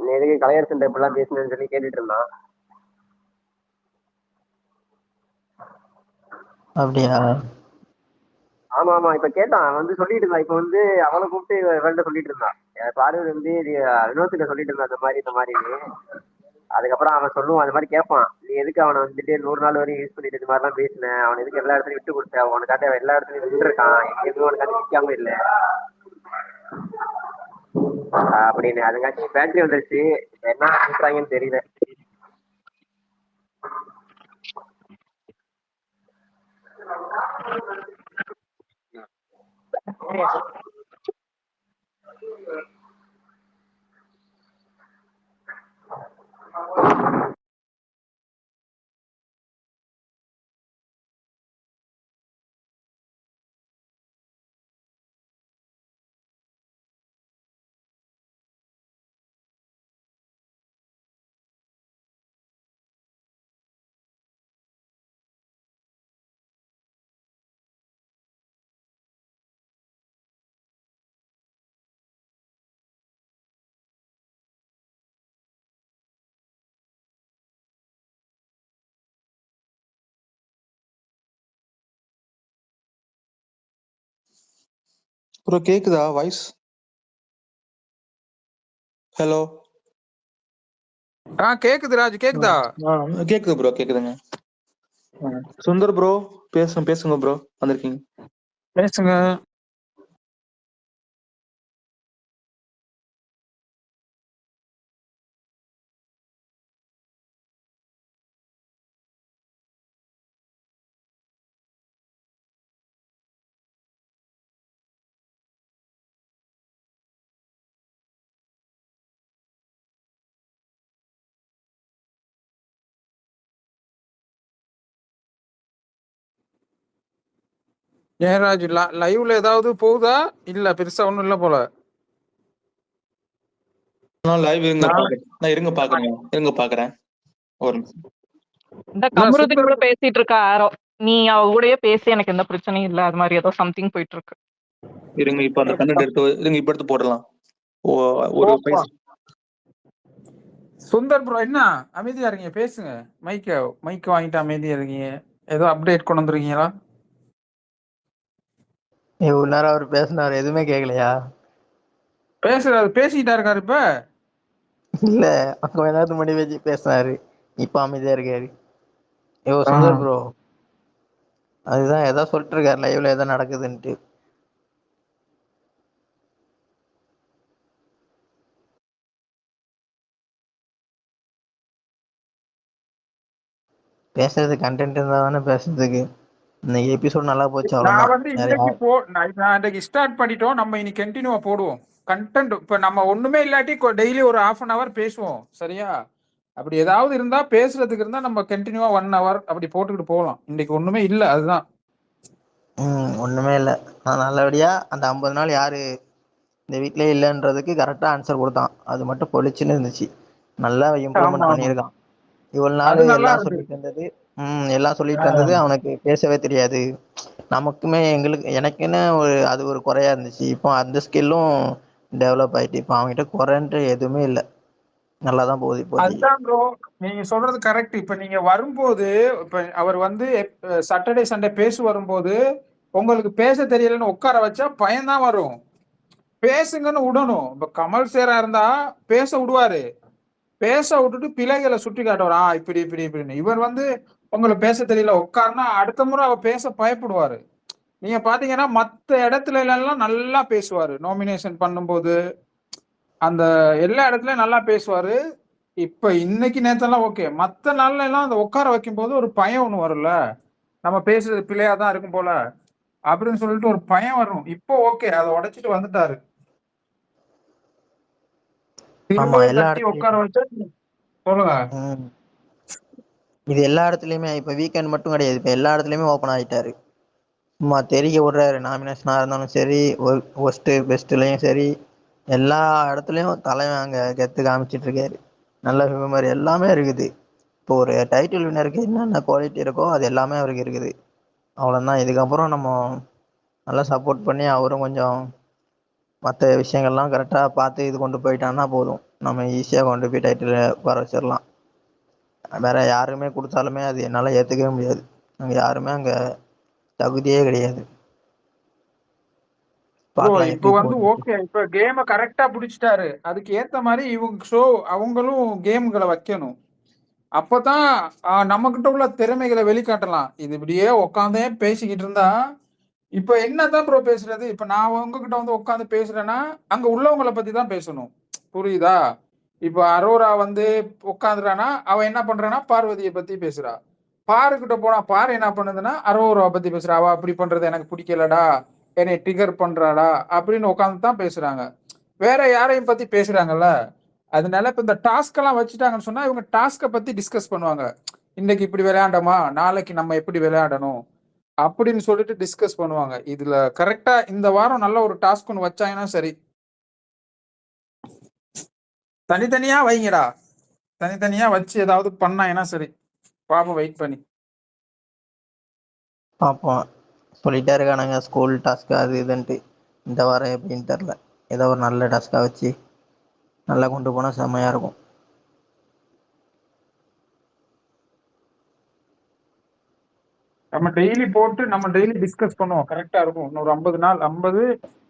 நீ எதுக்கு கலையரசன் டைப் எல்லாம் பேசினேன்னு சொல்லி கேட்டுட்டு இருந்தான். அப்படியா? ஆமா ஆமா, இப்ப கேட்டான் வந்து சொல்லிட்டு இருந்தான். இப்ப வந்து அவனை கூப்பிட்டு இவன்கிட்ட சொல்லிட்டு இருந்தான். பார்வதி வந்து வினோத்திட்ட சொல்லிட்டு இருந்தான் இந்த மாதிரி. அதுக்கப்புறம் அவன் சொல்லுவான், அந்த மாதிரி கேட்பான், நீ எதுக்கு அவனை வந்துட்டு 100 நாள் வரையும் யூஸ் பண்ணிட்டு இந்த மாதிரிலாம் பேசினேன், அவன் எதுக்கு எல்லா இடத்துலையும் விட்டு கொடுத்த, உனக்காண்டி அவன் எல்லா இடத்துலையும் நின்றுருக்கான், எங்கேயுமே உனக்காண்டி நிற்காம இல்லை அப்படின்னு. அதுங்காட்டி பேட்டரி வந்துருச்சு. என்ன பேசுறாங்கன்னு தெரியல. ப்ரோ கேக்குதா வாய்ஸ்? ஹலோ. கேக்குது ராஜ், கேக்குதா? கேக்குது ப்ரோ, கேக்குதுங்க. சுந்தர் ப்ரோ பேசுங்க ப்ரோ, வந்திருக்கீங்க பேசுங்க. ஜெயராஜ் லைவ்ல ஏதாவது போகுதா? இல்ல பெருசா ஒண்ணும் இல்ல போல. லைவ் இருங்க நாளை பாக்குறேன். நான் இருங்க பாக்குறேன் ஒரு நிமிஷம். இந்த இல்ல கமருதீன் சுந்தர் கூட பேசிட்டு இருக்கா யாரோ. நீ அவ கூடயே பேசி எனக்கு எந்த பிரச்சனையும் இல்ல, அது மாதிரி ஏதோ சம்திங் போயிட்டு இருக்கு. இருங்க இப்ப அந்த கண்டென்ட் எடுத்து போடலாம். ஒரு ஓப்பா. சுந்தர் ப்ரோ என்ன அமைதியா இருக்கீங்க? பேசுங்க. மைக்க வாங்கிட்டு அமைதியா இருக்கீங்க. ஏதோ அப்டேட் கொண்டு வந்துருக்கீங்களா? இவ்வளவு நேரம் அவர் பேசினார், எதுவுமே கேட்கலையா? பேசிக்கிட்டா இருக்காரு இப்ப. இல்ல, கொஞ்ச நேரத்துக்கு முன்னாடி வச்சு பேசினாரு, இப்ப அமைதியா இருக்காரு. சுந்தர் ப்ரோ அதுதான் ஏதோ சொல்லிட்டு இருக்காரு லைவ்ல ஏதோ நடக்குதுன்ட்டு. பேசுறது கண்டென்ட் இருந்தா தானே பேசுறதுக்கு. இன்னைக்கு எபிசோட் நல்லா போச்சு, நான் அவ்வளவுதான். வந்து வேற இன்னைக்கு நான் இன்னைக்கு ஸ்டார்ட் பண்ணிட்டோம். நம்ம இன்னைக்கு கண்டினியூவா போடுவோம் கண்டென்ட். இப்ப நம்ம ஒண்ணுமே இல்லாட்டி டெய்லி ஒரு ½ பேசுவோம், சரியா? அப்படி ஏதாவது இருந்தா பேசுறதுக்கு இருந்தா நம்ம கண்டினியூவா 1 hour அப்படி போட்டுக்கிட்டு போகலாம். இன்னைக்கு ஒண்ணுமே இல்ல, அதுதான். ஒண்ணுமே இல்ல. நான் நல்லபடியா அந்த 50 நாள் யாரு இந்த வீட்லயே இல்லைன்றதுக்கு கரெக்டா ஆன்சர் கொடுத்தான். அது மட்டும் பொழிச்சுன்னு இருந்துச்சு. நல்லா ஆமா இம்ப்ரூவ்மெண்ட் ஆமா, பண்ணியிருக்கான். இவ்வளவு நாள் அது நல்லா எல்லாம் இருக்கு. சொல்லிட்டு இருந்தது. எல்லாம் சொல்லிட்டு இருந்தது அவனுக்கு பேசவே தெரியாது. நமக்குமே எனக்குன்னு அது ஒரு குறையா இருந்துச்சு. இப்போ அந்த ஸ்கில்லும் டெவலப் ஆயிட்டு இப்போ அவன்கிட்ட குறைன்ற எதுவுமே இல்லை. நல்லாதான் போகுது இப்போதைக்கு. அதுதான் ப்ரோ, நீங்க சொல்றது கரெக்ட். இப்ப நீங்க வரும்போது, இப்ப அவர் வந்து சாட்டர்டே சண்டே பேச வரும்போது உங்களுக்கு பேச தெரியலன்னு உட்கார வச்சா பயம்தான் வரும். பேசுங்கன்னு விடணும். இப்ப கமல் சேரா இருந்தா பேச விடுவாரு. பேச விட்டுட்டு பிழைகளை சுட்டி காட்டுவார். இப்படி இப்படி இப்படின்னு. இவர் வந்து உங்களுக்கு பேச தெரியல உட்காருனா அடுத்த முறை அவர் பேச பயப்படுவாரு. நீங்க பாத்தீங்கன்னா மத்த இடத்துல எல்லாம் நல்லா பேசுவாரு. நாமினேஷன் பண்ணும்போது அந்த எல்லா இடத்துலயும் நல்லா பேசுவாரு. இப்ப இன்னைக்கு நேத்தெல்லாம் ஓகே, மத்த நாள்ல எல்லாம் அந்த உட்கார வைக்கும் போது ஒரு பயம் ஒண்ணு வரும்ல, நம்ம பேசுறது பிள்ளையாதான் இருக்கும் போல அப்படின்னு சொல்லிட்டு ஒரு பயம் வரும். இப்போ ஓகே, அதை உடைச்சிட்டு வந்துட்டாரு. ஆமா, திரும்பவும் எல்லா தட்டி உட்கார இடத்துலயுமே. வச்சா சொல்லுங்க. இது எல்லா இடத்துலயுமே இப்ப வீக்கெண்ட் மட்டும் கிடையாது, இப்ப எல்லா இடத்துலயுமே ஓப்பன் ஆயிட்டாரு. சும்மா தெரிய விடுறாரு. நாமினேஷனா இருந்தாலும் சரி, ஒர்ஸ்ட் பெஸ்ட்லயும் சரி, எல்லா இடத்துலயும் தலைவன் அங்க கெத்து காமிச்சிட்டு இருக்காரு. நல்ல ஹியூமர் எல்லாமே இருக்குது. இப்போ ஒரு டைட்டில் வின்னருக்கு என்னென்ன குவாலிட்டி இருக்கோ அது எல்லாமே அவருக்கு இருக்குது. அவ்வளோதான். இதுக்கப்புறம் நம்ம நல்லா சப்போர்ட் பண்ணி அவரும் கொஞ்சம் மற்ற விஷயங்கள்லாம் கரெக்டாக பார்த்து இது கொண்டு போயிட்டான்னா போதும், நம்ம ஈஸியாக கொண்டு போய் டைட்டில் வர வச்சிடலாம். வேற யாருமே கொடுத்தாலுமே அது என்னால் ஏற்றுக்கவே முடியாது. அங்கே யாருமே அங்கே தகுதியே கிடையாது. ப்ரோ பார்க்கலாம் இப்போ எப்படி வந்து போகுது. ஓகே, இப்ப கேம கரெக்டா பிடிச்சிட்டாரு. அதுக்கு ஏத்த மாதிரி இவங்க அவங்களும் கேம்களை வைக்கணும். அப்பதான் நம்ம கிட்ட உள்ள திறமைகளை வெளிக்காட்டலாம். இது இப்படியே உட்காந்தே பேசிக்கிட்டு இருந்தா இப்ப என்னதான் ப்ரோ பேசுறது? இப்ப நான் உங்ககிட்ட வந்து உட்காந்து பேசுறேன்னா அங்க உள்ளவங்களை பத்தி தான் பேசணும், புரியுதா? இப்ப அரோரா வந்து உட்காந்துறானா, அவ என்ன பண்றானா பார்வதியை பத்தி பேசுறா. பாருகிட்ட போனா பாரு என்ன பண்ணுதுன்னா அரோராவை பத்தி பேசுறா. அவ அப்படி பண்றது எனக்கு பிடிக்கலடா, என்னை ட்ரிகர் பண்றாடா அப்படின்னு உட்காந்து தான் பேசுறாங்க. வேற யாரையும் பத்தி பேசுறாங்கல்ல. அதனால இப்ப இந்த டாஸ்க் எல்லாம் வச்சுட்டாங்கன்னு சொன்னா இவங்க டாஸ்கை பத்தி டிஸ்கஸ் பண்ணுவாங்க. இன்னைக்கு இப்படி விளையாண்டோமா, நாளைக்கு நம்ம எப்படி விளையாடணும் அப்படின்னு சொல்லிட்டு டிஸ்கஸ் பண்ணுவாங்க. இதுல கரெக்டா இந்த வாரம் நல்ல ஒரு டாஸ்க் ஒன்று வச்சாங்கன்னா சரி. தனித்தனியா வைங்கடா, தனித்தனியா வச்சு ஏதாவது பண்ணாங்கன்னா சரி. பாப்போம், வெயிட் பண்ணி பார்ப்போம். சொல்லிட்டே இருக்கானுங்க ஸ்கூல் டாஸ்க்கு அது இதுன்ட்டு. இந்த வாரம் எப்படின்னு தெரில. ஏதோ ஒரு நல்ல டாஸ்க்காக வச்சு நல்லா கொண்டு போனால் செம்மையாக இருக்கும். நம்ம டெய்லி போட்டு நம்ம டெய்லி டிஸ்கஸ் பண்ணுவோம். கரெக்டா இருக்கும். இன்னொரு 50 நாள், 50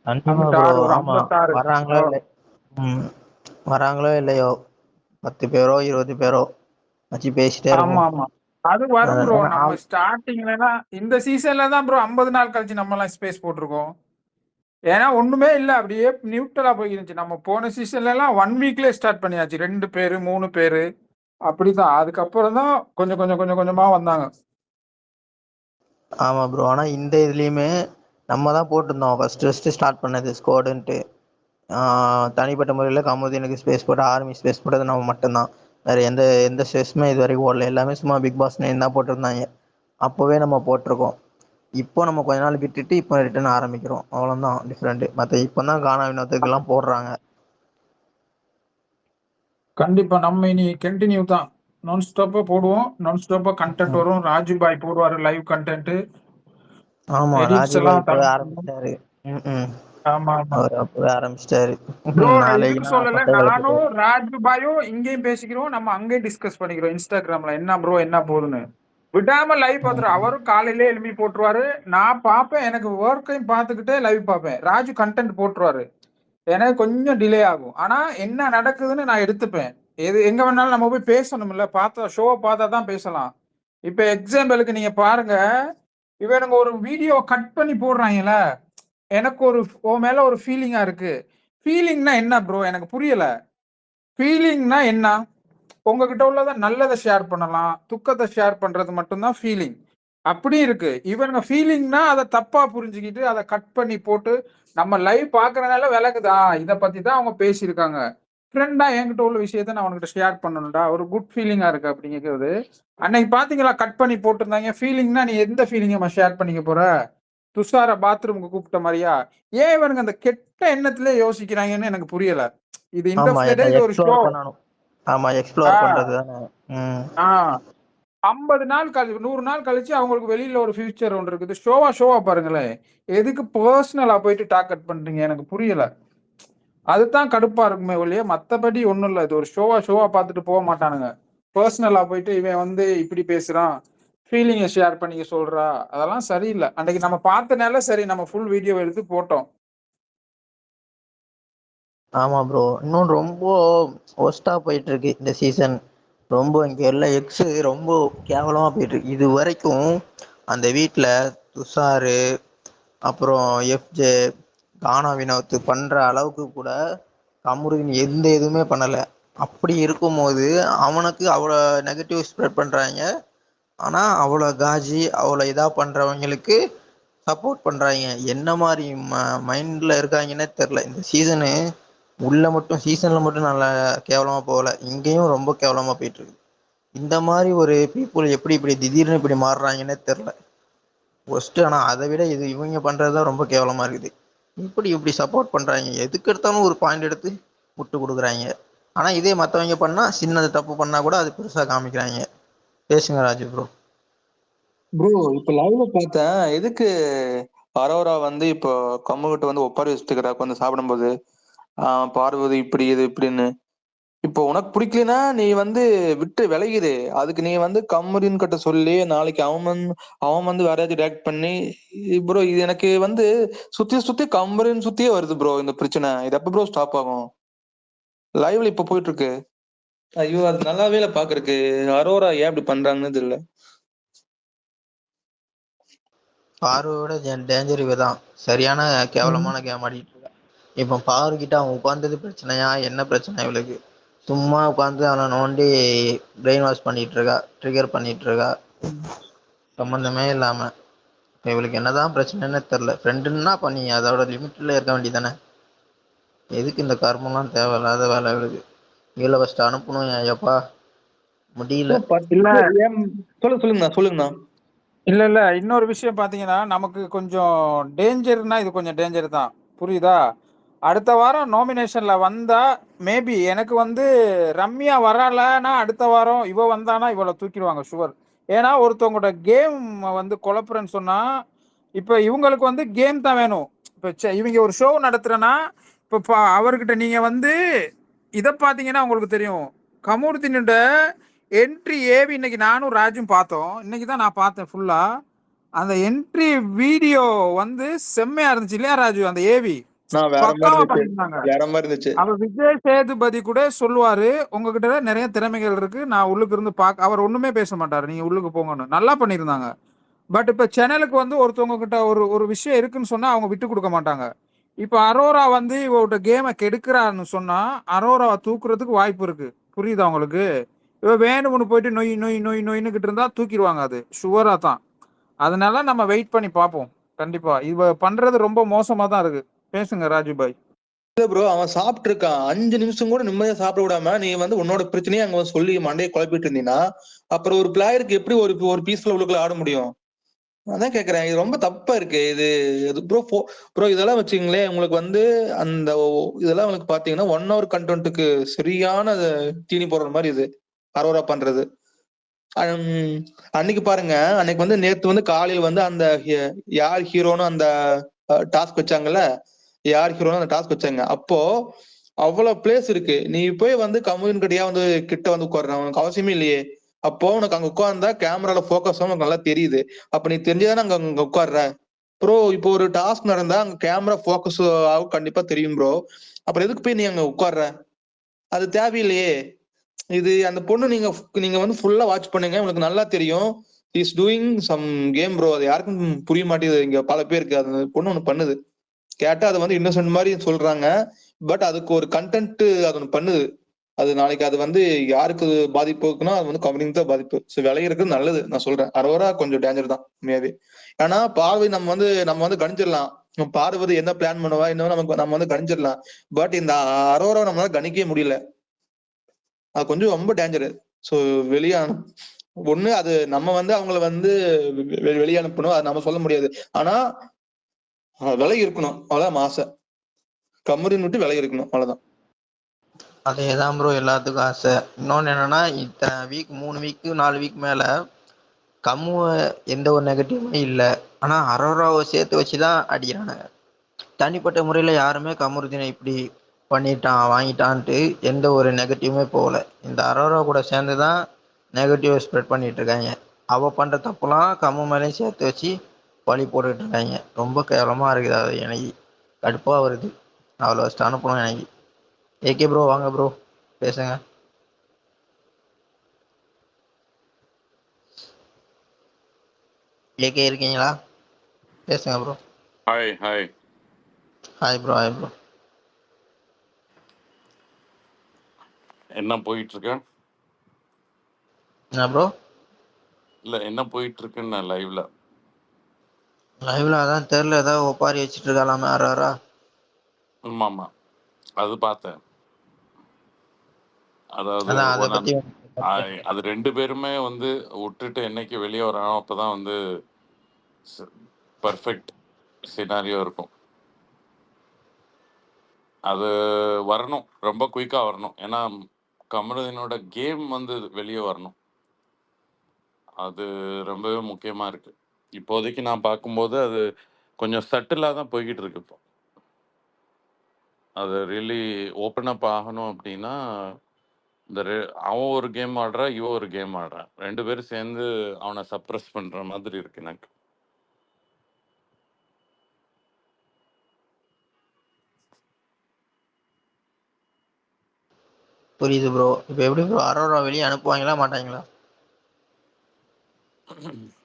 கண்டிப்பாக ப்ரோ. 56 ஒரு ஆமாம், 56. வராங்களோ இல்லை. வராங்களோ இல்லையோ 10 பேரோ 20 பேரோ வச்சு பேசிட்டே ஆமா இருப்போம். ஆமா, அது வரும் ப்ரோ. ஏன்னா நம்ம ஸ்டார்டிங்ல இந்த சீசன்ல தான் ப்ரோ 50 நாள் கழிச்சு நம்ம எல்லாம் ஸ்பேஸ் போட்டிருக்கோம். ஏன்னா ஒண்ணுமே இல்ல, அப்படியே நியூட்ரலா போயிருந்துச்சு. நம்ம போன சீசன்ல எல்லாம் 1 வீக்லயே ஸ்டார்ட் பண்ணியாச்சு. 2 பேரு 3 பேரு அப்படிதான். அதுக்கப்புறம் தான் கொஞ்சம் கொஞ்சம் கொஞ்சம் கொஞ்சமா வந்தாங்க. ஆமாம் ப்ரோ. ஆனால் இந்த இதுலேயுமே நம்ம தான் போட்டிருந்தோம் ஃபஸ்ட்டு ஸ்டார்ட் பண்ணது ஸ்குவாடுன்ட்டு. தனிப்பட்ட முறையில் கமுதினுக்கு ஸ்பேஸ் போட்டு ஆர்மி ஸ்பேஸ் போட்டது நம்ம மட்டும்தான். வேறு எந்த எந்த ஸ்பேஸுமே இது வரைக்கும் ஓடல. எல்லாமே சும்மா பிக் பாஸ் நேம் தான் போட்டிருந்தாங்க. அப்போவே நம்ம போட்டிருக்கோம். இப்போ நம்ம கொஞ்ச நாள் விட்டுட்டு இப்போ ரிட்டர்ன் ஆரம்பிக்கிறோம், அவ்வளவுதான் டிஃப்ரெண்ட். மத்த இப்பதான் கானா வினோத்துக்கு எல்லாம் போடுறாங்க. கண்டிப்பா நம்ம இனி கண்டினியூ தான், நான் ஸ்டாப்பா போடுவோம், நான் ஸ்டாப்பா கண்டென்ட் வரும். ராஜு பாய் போடுவாரு லைவ் கண்டென்ட், ஆமா, எடிட்ஸ் ராஜீவ் பாய் எல்லாம் இப்பவே தரணும். ஆரம்பிச்சிட்டாரு. ம் ஆமா ஆமா அவர் அப்பவே ஆரம்பிச்சிட்டாரு. ப்ரோ, நான் இதுக்கு நாளைக்குலாம் சொல்லல, பட்டை நானும் கிளப்பிட்டாரு. ராஜு பாயும் இங்கேயும் பேசிக்கிறோம், நம்ம அங்கேயும் டிஸ்கஸ் பண்ணிக்கிறோம் இன்ஸ்டாகிராம்ல என்ன ப்ரோ என்ன போகுதுன்னு. விடாம லைவ் பார்த்துரு, அவரும் காலையிலே எழுப்பி போட்டுருவாரு, நான் பார்ப்பேன், எனக்கு ஒர்க்கையும் பார்த்துக்கிட்டே லைவ் பார்ப்பேன். ராஜு கண்டென்ட் போட்டுருவாரு, எனக்கு கொஞ்சம் டிலே ஆகும், ஆனா என்ன நடக்குதுன்னு நான் எடுத்துப்பேன். எது எங்க வேணாலும் நம்ம போய் பேசணும்ல, பார்த்தா ஷோவை பார்த்தா தான் பேசலாம். இப்ப எக்ஸாம்பிளுக்கு நீங்க பாருங்க, இவனுங்க ஒரு வீடியோ கட் பண்ணி போடுறாங்கல்ல, எனக்கு ஒரு உன் மேல ஒரு ஃபீலிங்கா இருக்கு. ஃபீலிங்னா என்ன ப்ரோ, எனக்கு புரியல. ஃபீலிங்னா என்ன? உங்ககிட்ட உள்ளத நல்லதை ஷேர் பண்ணலாம், துக்கத்தை ஷேர் பண்றது மட்டும்தான் ஃபீலிங். அப்படி இருக்கு. இவனுங்க ஃபீலிங்னா அதை தப்பா புரிஞ்சுக்கிட்டு அதை கட் பண்ணி போட்டு நம்ம லைவ் பாக்குறதுனால விளக்குதா, இதை பத்தி தான் அவங்க பேசியிருக்காங்க. ஃப்ரெண்டா என்கிட்ட உள்ள விஷயத்த நான் உனக்கிட்ட ஷேர் பண்ணணும்டா, ஒரு குட் ஃபீலிங்கா இருக்கு அப்படிங்கிறது. அன்னைக்கு பாத்தீங்களா கட் பண்ணி போட்டிருந்தாங்க. ஃபீலிங்னா நீ எந்த ஃபீலிங்கை ஷேர் பண்ணிக்க போற? துஷார பாத்ரூமுக்கு கூப்பிட்ட மாதிரியா? ஏன் இவனுங்க அந்த கெட்ட எண்ணத்திலே யோசிக்கிறாங்கன்னு எனக்கு புரியல. இது எண்ட் ஆமா, ஆஃப் த டே என்ன இது ஒரு ஷோ. எக்ஸ்ப்ளோர் பண்ணணும். ஆமா, எக்ஸ்ப்ளோர் பண்றது தானே. ம் 50 நாள் கழிச்சு 100 நாள் கழிச்சு அவங்களுக்கு வெளியில ஒரு ஃபியூச்சர் ஒன்று இருக்குது. ஷோவா பாருங்களேன். எதுக்கு பர்சனலா போயிட்டு டார்கெட் பண்றீங்க, எனக்கு புரியல. அதுதான் கடுப்பா இருக்குமே ஒழிய மத்தபடி ஒண்ணும் இல்ல. இது ஒரு ஷோவா பார்த்துட்டு போக மாட்டானுங்க. பர்சனலா போயிட்டு இவன் வந்து இப்படி பேசுறான், ஃபீலிங்கை ஷேர் பண்ணிக்க சொல்றா, அதெல்லாம் சரியில்லை. அன்னைக்கு நம்ம பார்த்தனால சரி நம்ம ஃபுல் வீடியோ எடுத்து போட்டோம். ஆமா ப்ரோ, இன்னும் ரொம்ப ஒஸ்டா போயிட்டு இருக்கு இந்த சீசன். ரொம்ப இங்க எல்லாம் எக்ஸ் ரொம்ப கேவலமா போயிட்டு இருக்கு. இது வரைக்கும் அந்த வீட்டில் துஷாரு, அப்புறம் எஃப்ஜே, கானா வினோத் பண்ற அளவுக்கு கூட கமருதீன் எந்த எதுவுமே பண்ணல. அப்படி இருக்கும்போது அவனுக்கு அவ்வளோ நெகட்டிவ் ஸ்ப்ரெட் பண்றாங்க. ஆனா அவ்வளோ காஜி அவ்வளோ இதா பண்றவங்களுக்கு சப்போர்ட் பண்றாங்க. என்ன மாதிரி மைண்ட்ல இருக்காங்கன்னே தெரில. இந்த சீசனு உள்ள மட்டும் சீசன்ல மட்டும் நல்லா கேவலமா போகல, இங்கேயும் ரொம்ப கேவலமா போயிட்டு இருக்கு. இந்த மாதிரி ஒரு பீப்புள் எப்படி இப்படி திடீர்னு இப்படி மாறுறாங்கன்னே தெரில. ஒஸ்ட். ஆனா அதை விட இது இவங்க பண்றதுதான் ரொம்ப கேவலமா இருக்குது. இப்படி சப்போர்ட் பண்றாங்க, எதுக்கு எடுத்தாலும் ஒரு பாயிண்ட் எடுத்து விட்டு கொடுக்குறாங்க. ஆனா இதே மற்றவங்க பண்ணா சின்னது தப்பு பண்ணா கூட அது பெருசா காமிக்கிறாங்க. பேசுங்க ராஜு ப்ரோ. ப்ரோ இப்ப லைவ்ல பார்த்தேன், எதுக்கு அரோரா வந்து இப்போ கம்முகிட்ட வந்து ஒப்பாரி வச்சுட்டுக்கிறா வந்து சாப்பிடும்போது, பார்வதி இப்படி இது இப்படின்னு. இப்போ உனக்கு பிடிக்கலனா நீ வந்து விட்டு விலகிடு. அதுக்கு நீ வந்து கம்முரின் கிட்ட சொல்லி நாளைக்கு அவன் வந்து வேற ஏதாச்சும் ரியாக்ட் பண்ணி. ப்ரோ இது எனக்கு வந்து சுத்தி கம்முரின் சுத்தியே வருது ப்ரோ இந்த பிரச்சனை. இது எப்ப ப்ரோ ஸ்டாப் ஆகும்? லைவ்ல இப்ப போயிட்டு இருக்கு. ஐயோ அது நல்லாவே இல்ல பாக்குறதுக்கு. அரோரா ஏன் இப்படி பண்றாங்கன்னு தெரியல. பார்வோட டேஞ்சர் இவ தான். சரியான கேவலமான கேம் ஆடிட்டு இருக்கா. இப்போ பாரு கிட்ட அவன் உட்கார்ந்தது பிரச்சனையா, என்ன பிரச்சனை இவளுக்கு? சும்மா உட்காந்து அவனை நோண்டி பிரெயின் வாஷ் பண்ணிட்டு இருக்கா, ட்ரிகர் பண்ணிட்டு இருக்கா, சம்மந்தமே இல்லாம. இப்போ இவளுக்கு என்னதான் பிரச்சனைன்னு தெரியல. ஃப்ரெண்டுன்னா பண்ணி அதோட லிமிட்ல இருக்க வேண்டியதானே. எதுக்கு இந்த கர்மம்லாம் தேவையில்லாத வேலை இவளுக்கு? இவளை ஃபர்ஸ்ட் அனுப்பணும். எப்பா முடியல. இல்ல சொல்லுங்கண்ணா. இல்ல இன்னொரு விஷயம் பாத்தீங்கன்னா, நமக்கு கொஞ்சம் டேஞ்சர்னா இது கொஞ்சம் டேஞ்சர் தான், புரியுதா? அடுத்த வாரம் நாமினேஷன்ல வந்தா மேபி எனக்கு வந்து ரம்யா வரலன்னா அடுத்த வாரம் இவ வந்தானா இவளை தூக்கிடுவாங்க ஷுவர். ஏன்னா ஒருத்தவங்களோட கேம் வந்து குழப்புறேன்னு சொன்னா, இப்ப இவங்களுக்கு வந்து கேம் தான் வேணும். இப்ப இவங்க ஒரு ஷோ நடத்துறேன்னா, இப்ப அவர்கிட்ட நீங்க வந்து இதை பாத்தீங்கன்னா உங்களுக்கு தெரியும். கமருதீனோட என்ட்ரி ஏவி இன்னைக்கு நானும் ராஜும் பார்த்தோம். இன்னைக்கு தான் நான் பார்த்தேன் ஃபுல்லா. அந்த என்ட்ரி வீடியோ வந்து செம்மையா இருந்துச்சு இல்லையா ராஜு? அந்த ஏவி பக்காவா பண்ணிருந்தாங்க. வேற மாதிரி இருந்துச்சு. அவர் விஜய் சேதுபதி கூட சொல்லுவாரு, உங்ககிட்ட நிறைய திறமைகள் இருக்கு, நான் உள்ளுக்கு இருந்து அவர் ஒண்ணுமே பேச மாட்டாரு, நீங்க உள்ளுக்கு போங்கன்னு. நல்லா பண்ணியிருந்தாங்க. பட் இப்ப சேனலுக்கு வந்து ஒருத்தவங்க கிட்ட ஒரு விஷயம் இருக்குன்னு சொன்னா அவங்க விட்டு கொடுக்க மாட்டாங்க. இப்ப அரோரா வந்து இவரோட கேமை கெடுக்கிறான்னு சொன்னா அரோராவை தூக்குறதுக்கு வாய்ப்பு இருக்கு, புரியுதா உங்களுக்கு? இவ வேணும்னு போயிட்டு நொய் நொய் நொய் நொய்னுக்கிட்டு இருந்தா தூக்கிடுவாங்க, அது ஷுவரா தான். அதனால நம்ம வெயிட் பண்ணி பார்ப்போம். கண்டிப்பா இவ பண்றது ரொம்ப மோசமா தான் இருக்கு. பேசுங்க ராஜு பாய். இல்ல ப்ரோ, அவன் சாப்பிட்டு இருக்கான். 5 நிமிஷம் கூட நிம்மதியா சாப்பிட விடாம நீ வந்து உன்னோட பிரச்சனையே அங்க சொல்லி மண்டையை குழப்பிட்டு இருந்தீங்கன்னா அப்புறம் ஒரு பிளேயருக்கு எப்படி ஒரு பீஸ்ல உள்ளுக்குள்ள ஆட முடியும்? அதான் கேக்குறேன். இது ரொம்ப தப்பா இருக்கு. இது ப்ரோ இதெல்லாம் வச்சுக்கங்களேன், உங்களுக்கு வந்து அந்த இதெல்லாம் உங்களுக்கு பாத்தீங்கன்னா 1 ஹவர் கன்டென்ட்க்கு சரியான தீனி போடுற மாரி இது. அரோரா பண்றது. அம் அன்னைக்கு பாருங்க, அன்னைக்கு வந்து நேத்து வந்து காலையில வந்து அந்த யார் ஹீரோன்னு அந்த டாஸ்க் வச்சாங்கல்ல, யார் ஹீரோன்னு அந்த டாஸ்க் வச்சாங்க. அப்போ அவ்வளவு பிளேஸ் இருக்கு. நீ போய் வந்து கம்யூனிட்டியா வந்து கிட்ட வந்து உட்கார்ற உனக்கு அவசியமே இல்லையே. அப்போ உனக்கு அங்க உட்கார்ந்தா கேமரால ஃபோக்கஸ் உனக்கு நல்லா தெரியுது. அப்ப நீ தெரிஞ்சுதானே அங்க உட்கார்ற. ப்ரோ இப்போ ஒரு டாஸ்க் நடந்தா அங்க கேமரா ஃபோக்கஸ் ஆகும் கண்டிப்பா தெரியும் ப்ரோ. அப்புறம் எதுக்கு போய் நீ அங்க உட்கார்ற? அது தேவையில்லையே. இது அந்த பொண்ணு நீங்க நீங்க வந்து ஃபுல்லா வாட்ச் பண்ணுங்க. உங்களுக்கு நல்லா தெரியும். Is doing some game bro. அது யாருக்கும் புரிய மாட்டேங்குது. இங்க பல பேருக்கு அந்த பொண்ணு ஒண்ணு பண்ணுது. கேட்டா அது வந்து இன்னோசென்ட் மாதிரி சொல்றாங்க. பட் அதுக்கு ஒரு கண்டென்ட் அது ஒண்ணு பண்ணுது. அது நாளைக்கு அது வந்து யாருக்கு பாதிப்பு இருக்குன்னா அது வந்து கம்பெனிக்கு தான் பாதிப்பு. ஸோ விளையிறது நல்லது நான் சொல்றேன். அரோரா கொஞ்சம் டேஞ்சர் தான் உண்மையாவே. ஏன்னா பார்வை நம்ம வந்து கணிச்சிடலாம். பார்வதி என்ன பிளான் பண்ணுவா இன்னும் நம்ம வந்து கணிச்சிடலாம். பட் இந்த அரோரா நம்மளால கணிக்கவே முடியல. அது கொஞ்சம் ரொம்ப டேஞ்சரு. ஸோ வெளியே ஒண்ணு அது நம்ம வந்து அவங்கள வந்து வெளியே அனுப்பணும். அது நம்ம சொல்ல முடியாது. ஆனா விலை இருக்கணும். அவ்வளவுதான் நம்ம ஆசை. கம்முறின்னு விட்டு விலை இருக்கணும். அவ்வளவுதான். அதேதான் ப்ரோ எல்லாத்துக்கும் ஆசை. இன்னொன்னு என்னன்னா இத்தனை வீக் 3 வீக் 4 வீக் மேல கம்மு எந்த ஒரு நெகட்டிவுமே இல்லை. ஆனா அரோராவை சேர்த்து வச்சுதான் அடிக்கிறானுங்க. தனிப்பட்ட முறையில யாருமே கமருதீனை இப்படி பண்ணிட்டான் வாங்கிட்டான்ட்டு எந்த ஒரு நெகட்டிவுமே போகல. இந்த அரோரா கூட சேர்ந்து தான் நெகட்டிவ் ஸ்ப்ரெட் பண்ணிட்டு இருக்காங்க. அவ பண்ற தப்புலாம் கம்மு மேலேயும் சேர்த்து வச்சு பழி போட்டுட்டு இருக்காங்க. ரொம்ப கேவலமா இருக்குது. அது எனக்கு கடுப்பா வருது. அவ்வளோ ஃபஸ்ட் அனுப்பணும் எனக்கு. ஏகே ப்ரோ வாங்க ப்ரோ பேசுங்க. ஏகே இருக்கீங்களா? பேசுங்க bro. Hi hi. Hi bro hi bro. என்ன போயிட்டு இருக்க? என்ன ப்ரோ? இல்ல என்ன போயிட்டு இருக்குன்னு லைவ்ல. லைவ்ல அதான் தெரியல, ஏதாவது ஒப்பாரி வச்சுட்டு இருக்காளாமே அரோரா. ஆமாமா, அது பார்த்தேன். அதாவது அதான் அதை ஒரு பத்தி அது 2 பேருமே வந்து விட்டுட்டு என்னைக்கு வெளியே வரானோ அப்பதான் வந்து பர்ஃபெக்ட் சினாரியோ இருக்கும். அது வரணும், ரொம்ப குயிக்கா வரணும். ஏன்னா கமருதீனோட கேம் வந்து வெளியே வரணும். அது ரொம்பவே முக்கியமா இருக்கு. இப்போதைக்கு நான் பார்க்கும்போது அது கொஞ்சம் சட்டிலாக தான் போய்கிட்டு இருக்கு. இப்போ அது ரியலி ஓப்பன் அப் ஆகணும் அப்படின்னா இந்த அவன் ஒரு கேம் ஆடுறான், இவன் ஒரு கேம் ஆடுறான். 2 பேரும் சேர்ந்து அவனை சப்ரஸ் பண்ற மாதிரி இருக்கு எனக்கு. புரியுது ப்ரோ. இப்போ எப்படி ப்ரோ அரோரா வெளியே அனுப்புவாங்களா மாட்டாங்களா?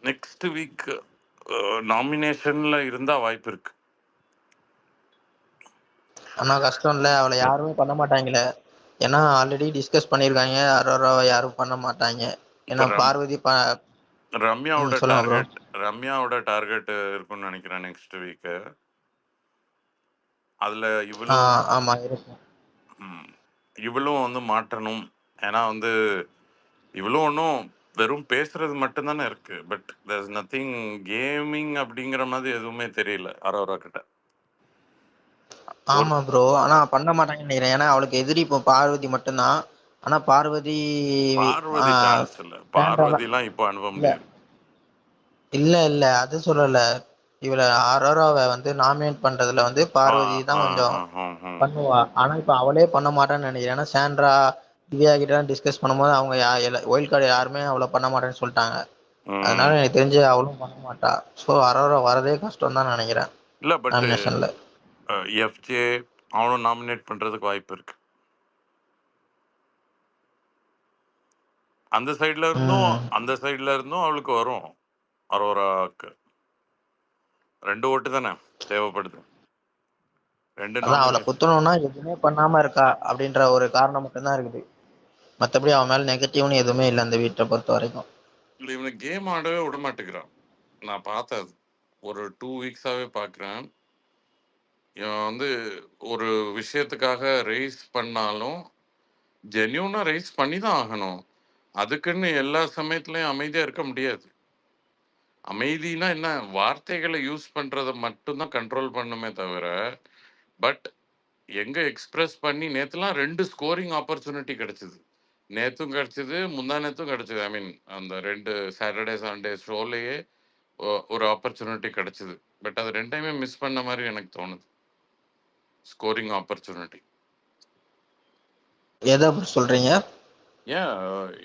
நெக்ஸ்ட் வீக் நாமினேஷன்ல இருந்தா வாய்ப்பு இருக்கு. ஆனா கஷ்டம் இல்லை, அவளை யாருமே பண்ண மாட்டாங்களே. ஏன்னா ஆல்ரெடி டிஸ்கஸ் பண்ணியிருக்காங்க, அரோராவை யாரும் பண்ண மாட்டாங்க. இப்போ ஏன்னா பார்வதி ரம்யாவோட சொல்லுங்க ப்ரோ. டார்கெட் இருக்கும்னு நினைக்கிறேன் நெக்ஸ்ட் வீக். அதுல இவளும் ஆமா இருக்கும். இவளும் வந்து மாற்றணும். ஏன்னா வந்து இவளும் ஒன்றும் வெறும் பேசுறது மட்டும்தானே இருக்கு. But there is nothing gaming அப்படிங்கிற மாதிரி எதுவுமே தெரியல அரோரா கிட்ட. ஆமா ப்ரோ, ஆனா பண்ண மாட்டாங்கன்னு நினைக்கிறேன். ஏன்னா அவளுக்கு எதிரி இப்போ பார்வதி மட்டும்தான். ஆனா பார்வதி பார்வதி சான்ஸ் இல்ல. சாண்ட்ராலாம் பார்வதிலாம் இப்போ அனுப்ப இல்ல முடியாது. இல்ல இல்ல அது சொல்லல. இவளை அரோராவை வந்து நாமினேட் பண்றதுல வந்து ஆ, பார்வதி ஆ, தான் கொஞ்சம் ஆ, ஆ, ஆ. பண்ணுவா. ஆனா இப்ப அவளே பண்ண மாட்டான்னு நினைக்கிறேன். ஏன்னா சாண்ட்ரா திவ்யா கிட்ட டிஸ்கஸ் பண்ணும்போது அவங்க ஒயில்ட் கார்டு யாருமே அவளை பண்ண மாட்டேன்னு சொல்லிட்டாங்க. அதனால ம். எனக்கு தெரிஞ்சு அவளும் பண்ண மாட்டா. ஸோ அரோரா வரதே கஷ்டம் தான் நினைக்கிறேன் இல்ல பட் நாமினேஷன்ல. எஃப்ஜே அவனும் நாமினேட் பண்றதுக்கு வாய்ப்பு இருக்கு. அந்த சைடுல இருந்தும் அவளுக்கு வரும். அரோராக்கு 2 ஓட்டு தானே தேவைப்படுது. 2 அதான் அவளை நாமினேஷன். குத்தணும்னா எதுவுமே பண்ணாம இருக்கா அப்படின்ற ஒரு காரணம் மட்டும்தான் இருக்குது. மற்றபடி அவன் மேல நெகட்டிவ்னு எதுவுமே இல்லை அந்த வீட்டை பொறுத்த வரைக்கும். இல்லை, இவனை கேம் ஆடவே விட மாட்டேங்கிறான். நான் பார்த்தேன், ஒரு 2 வீக்ஸாவே பார்க்குறேன். இவன் வந்து ஒரு விஷயத்துக்காக ரைஸ் பண்ணாலும் ஜென்யூனா ரைஸ் பண்ணி தான் ஆகணும். அதுக்குன்னு எல்லா சமயத்துலயும் அமைதியா இருக்க முடியாது. அமைதினா என்ன, வார்த்தைகளை யூஸ் பண்றத மட்டும் தான் கண்ட்ரோல் பண்ணுமே தவிர, பட் எங்க எக்ஸ்பிரஸ் பண்ணி நேத்துலாம் 2 ஸ்கோரிங் ஆப்பர்ச்சுனிட்டி கிடைச்சது. நேத்தும் கிடைச்சது, முந்தா நேத்தும் கிடைச்சது. ஐ மீன் அந்த 2 சாட்டர்டே, சண்டே ஷோலயே ஒரு ஆப்பர்ச்சுனிட்டி கிடைச்சது. பட் அது 2யுமே மிஸ் பண்ண மாரி எனக்கு தோணுது. Scoring opportunity. எதை அப்படி சொல்றீங்க? ஏன்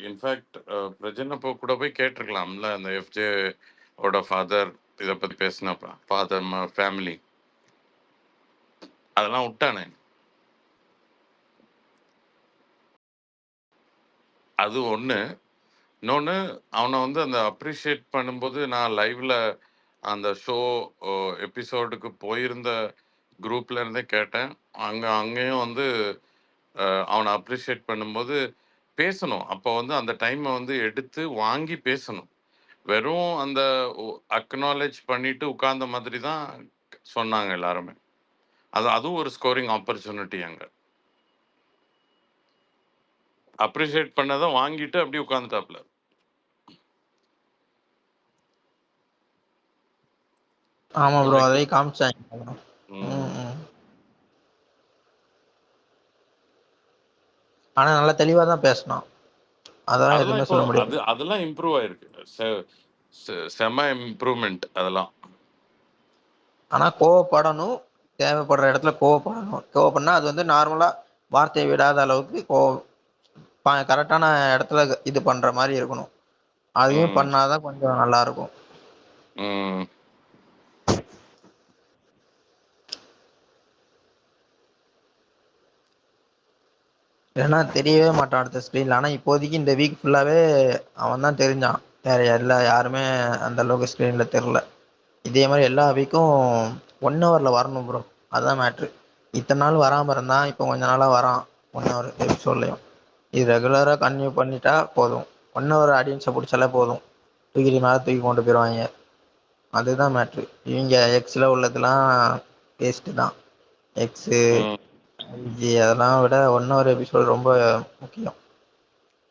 இன்ஃபேக்ட் பிரஜன் அப்போ கூட போய் கேட்டிருக்கலாம்ல, அந்த எஃப்ஜே ஓட ஃபாதர் இத பத்தி பேசினப்ப, ஃபாதர் ஃபேமிலி அதெல்லாம் விட்டானே. அது ஒண்ணு. இன்னொன்னு, அவனை வந்து அந்த அப்ரிஷியேட் பண்ணும்போது நான் லைவ்ல அந்த ஷோ எபிசோடுக்கு போயிருந்த குரூப்ல இருந்தே கேட்டேன். அங்கேயும் வந்து அவனை அப்ரிஷியேட் பண்ணும்போது பேசணும். அப்போ வந்து அந்த டைமை வந்து எடுத்து வாங்கி பேசணும். வெறும் அந்த அக்னாலேஜ் பண்ணிட்டு உட்கார்ந்த மாதிரி தான் சொன்னாங்க எல்லாருமே. அதுவும் ஒரு ஸ்கோரிங் ஆப்பர்ச்சுனிட்டி அங்க. அப்ரிஷியேட் பண்ணதை வாங்கிட்டு அப்படியே உட்கார்ந்துட்டாப்ல. ஆமா ப்ரோ, எனக்கு அதையும் காமிச்சாங்க. ம், ஆனா நல்லா தெளிவா தான் பேசினான், அதெல்லாம் அதெல்லாம் எதுவுமே இப்போ சொல்ல முடியாது. அதெல்லாம் இம்ப்ரூவ் ஆயிருக்கு. செம இம்ப்ரூவ்மெண்ட் அதெல்லாம். ஆனா கோவப்படணும், தேவைப்படுற இடத்துல கோவப்படணும். கோவப்படனா அது வந்து நார்மலா வார்த்தையை விடாத அளவுக்கு கரெக்டான இடத்துல இது பண்ற மாதிரி இருக்கணும். அதையும் ம், பண்ணாதான் கொஞ்சம் நல்லா இருக்கும். ம். ஏன்னா தெரியவே மாட்டான் அடுத்த ஸ்க்ரீன்ல. ஆனா இப்போதைக்கு இந்த வீக் ஃபுல்லாவே அவன் தான் தெரிஞ்சான். வேற யாருமே அந்த அளவுக்கு ஸ்க்ரீன்ல தெரியல. இதே மாதிரி எல்லா வீக்கும் 1 ஹவர்ல வரணும் ப்ரோ, அதுதான் மேட்ரு. இத்தனை நாள் வராம இருந்தான், இப்போ கொஞ்ச நாளா வரான் 1 ஹவர் எபிசோட்லயும். இது ரெகுலரா கன்டினியூ பண்ணிட்டா போதும். 1 ஹவர் ஆடியன்ஸை பிடிச்சாலே போதும், தூக்கி கொண்டு போயிடுவாங்க. அதுதான் மேட்ரு. இவங்க எக்ஸ்ல உள்ளதெல்லாம் வேஸ்ட் தான். எக்ஸு ம். ஐஜி அதெல்லாம் விட 1 ஹவர் எபிசோட் ரொம்ப முக்கியம்.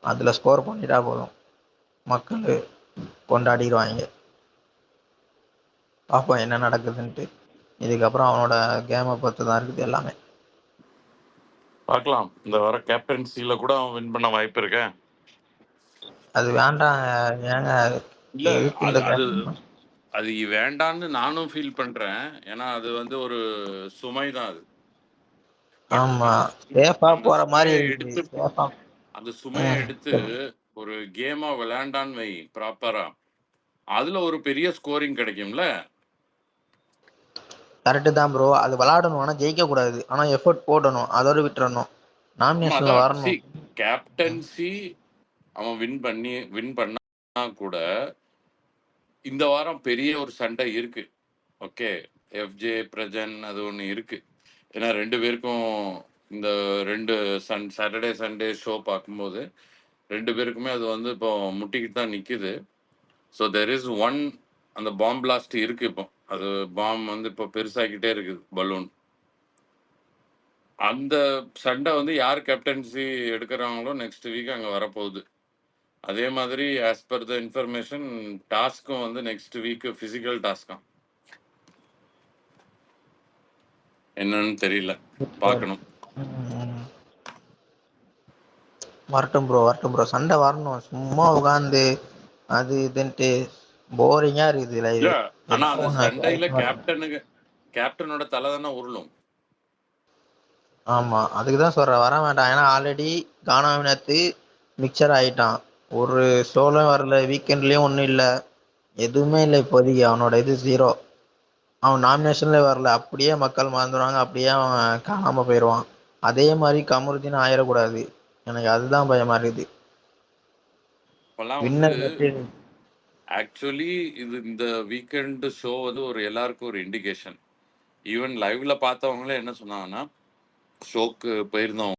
அதுல ஸ்கோர் பண்ணிட்டா போதும், மக்கள் கொண்டாடிடுவாங்க. பார்ப்போம் என்ன நடக்குதுன்ட்டு. இதுக்கப்புறம் அவனோட கேமை பொறுத்து தான் இருக்குது எல்லாமே. பார்க்கலாம். இந்த வர கேப்டன்சில கூட அவன் வின் பண்ண வாய்ப்பு இருக்கே. அது வேண்டாம். ஏங்க இல்ல, எதுக்கு அது இந்த அது கேம்? அது வேண்டான்னு நானும் ஃபீல் பண்றேன். ஏன்னா அது வந்து ஒரு சுமை தான் அது. பட் ஆமா, சேஃபா அந்த போற மாதிரி சுமையை இருக்குது. எடுத்து சேஃபா. அந்த சுமையை எடுத்து சொல்லுங்க. ஒரு கேமா விளையாண்டான்னு வை ப்ராப்பரா, அதுல ஒரு பெரிய ஸ்கோரிங் கிடைக்கும்ல. கரெக்டு தான் ப்ரோ, அது விளாடணும், ஆனா ஜெயிக்க கூடாது. ஆனா எஃபர்ட் போடணும், அதோட விட்டுறணும். ஆமா, நாமினேஷன்ல அதான் வரணும். கேப்டன்சி அவன் வின் பண்ணா கூட இந்த வாரம் பெரிய ஒரு சண்டை இருக்கு. ஓகே, எஃப்ஜே பிரஜன் அது ஒன்று இருக்கு. ஏன்னா 2 பேருக்கும் இந்த 2 சாட்டர்டே சண்டே ஷோ பார்க்கும்போது 2 பேருக்குமே அது வந்து இப்போ முட்டிக்கிட்டு தான் நிக்குது. ஸோ தெர் இஸ் ஒன், அந்த பாம் பிளாஸ்ட் இருக்கு. இப்போ அது பாம் வந்து இப்போ பெருசாகிட்டே இருக்குது, பலூன். அந்த சண்டை வந்து யார் கேப்டன்சி எடுக்கிறாங்களோ நெக்ஸ்ட் வீக் அங்கே வரப்போகுது. அதே மாதிரி ஆஸ் பர் த இன்ஃபர்மேஷன் டாஸ்க்கும் வந்து நெக்ஸ்ட் வீக் ஃபிசிக்கல் டாஸ்காம். என்னன்னு தெரியல, பார்க்கணும். வரட்டும் ப்ரோ, வரட்டும் ப்ரோ, சண்டை வரணும். சும்மா உட்காந்து அது இதுன்ட்டு போரிங்கா இருக்குது இதுல. இல்ல, இது ஆனா ஏதோ அந்த ஒண்ணு சண்டையில வரணும். கேப்டனோட தலை தானே உருளும். ஆமா, அதுக்குதான் சொல்றேன் வர வேண்டாம். ஏன்னா ஆல்ரெடி கானாவினத்து மிக்சர் ஆயிட்டான். ஒரு ஷோலும் வரல, வீக்கெண்ட்லயும் ஒன்றும் இல்லை, எதுவுமே இல்லை இப்போதைக்கு. அவனோட இது ஜீரோ. அவன் நாமினேஷன்ல வரல, அப்படியே மக்கள் மறந்துடுவாங்க, அப்படியே அவன் காணாம போயிடுவான். அதே மாதிரி கமருதீன் ஆயிடக்கூடாது. எனக்கு அதுதான் பயமா இருக்குது. இப்பெல்லாம் வந்து வின்னர் ஆக்சுவலி இந்த வீக்கெண்ட் ஷோ வந்து எல்லாருக்கும் ஒரு இண்டிகேஷன். ஈவன் லைவ்ல பார்த்தவங்களே என்ன சொன்னாங்கன்னா, ஷோக்கு போயிருந்தோம்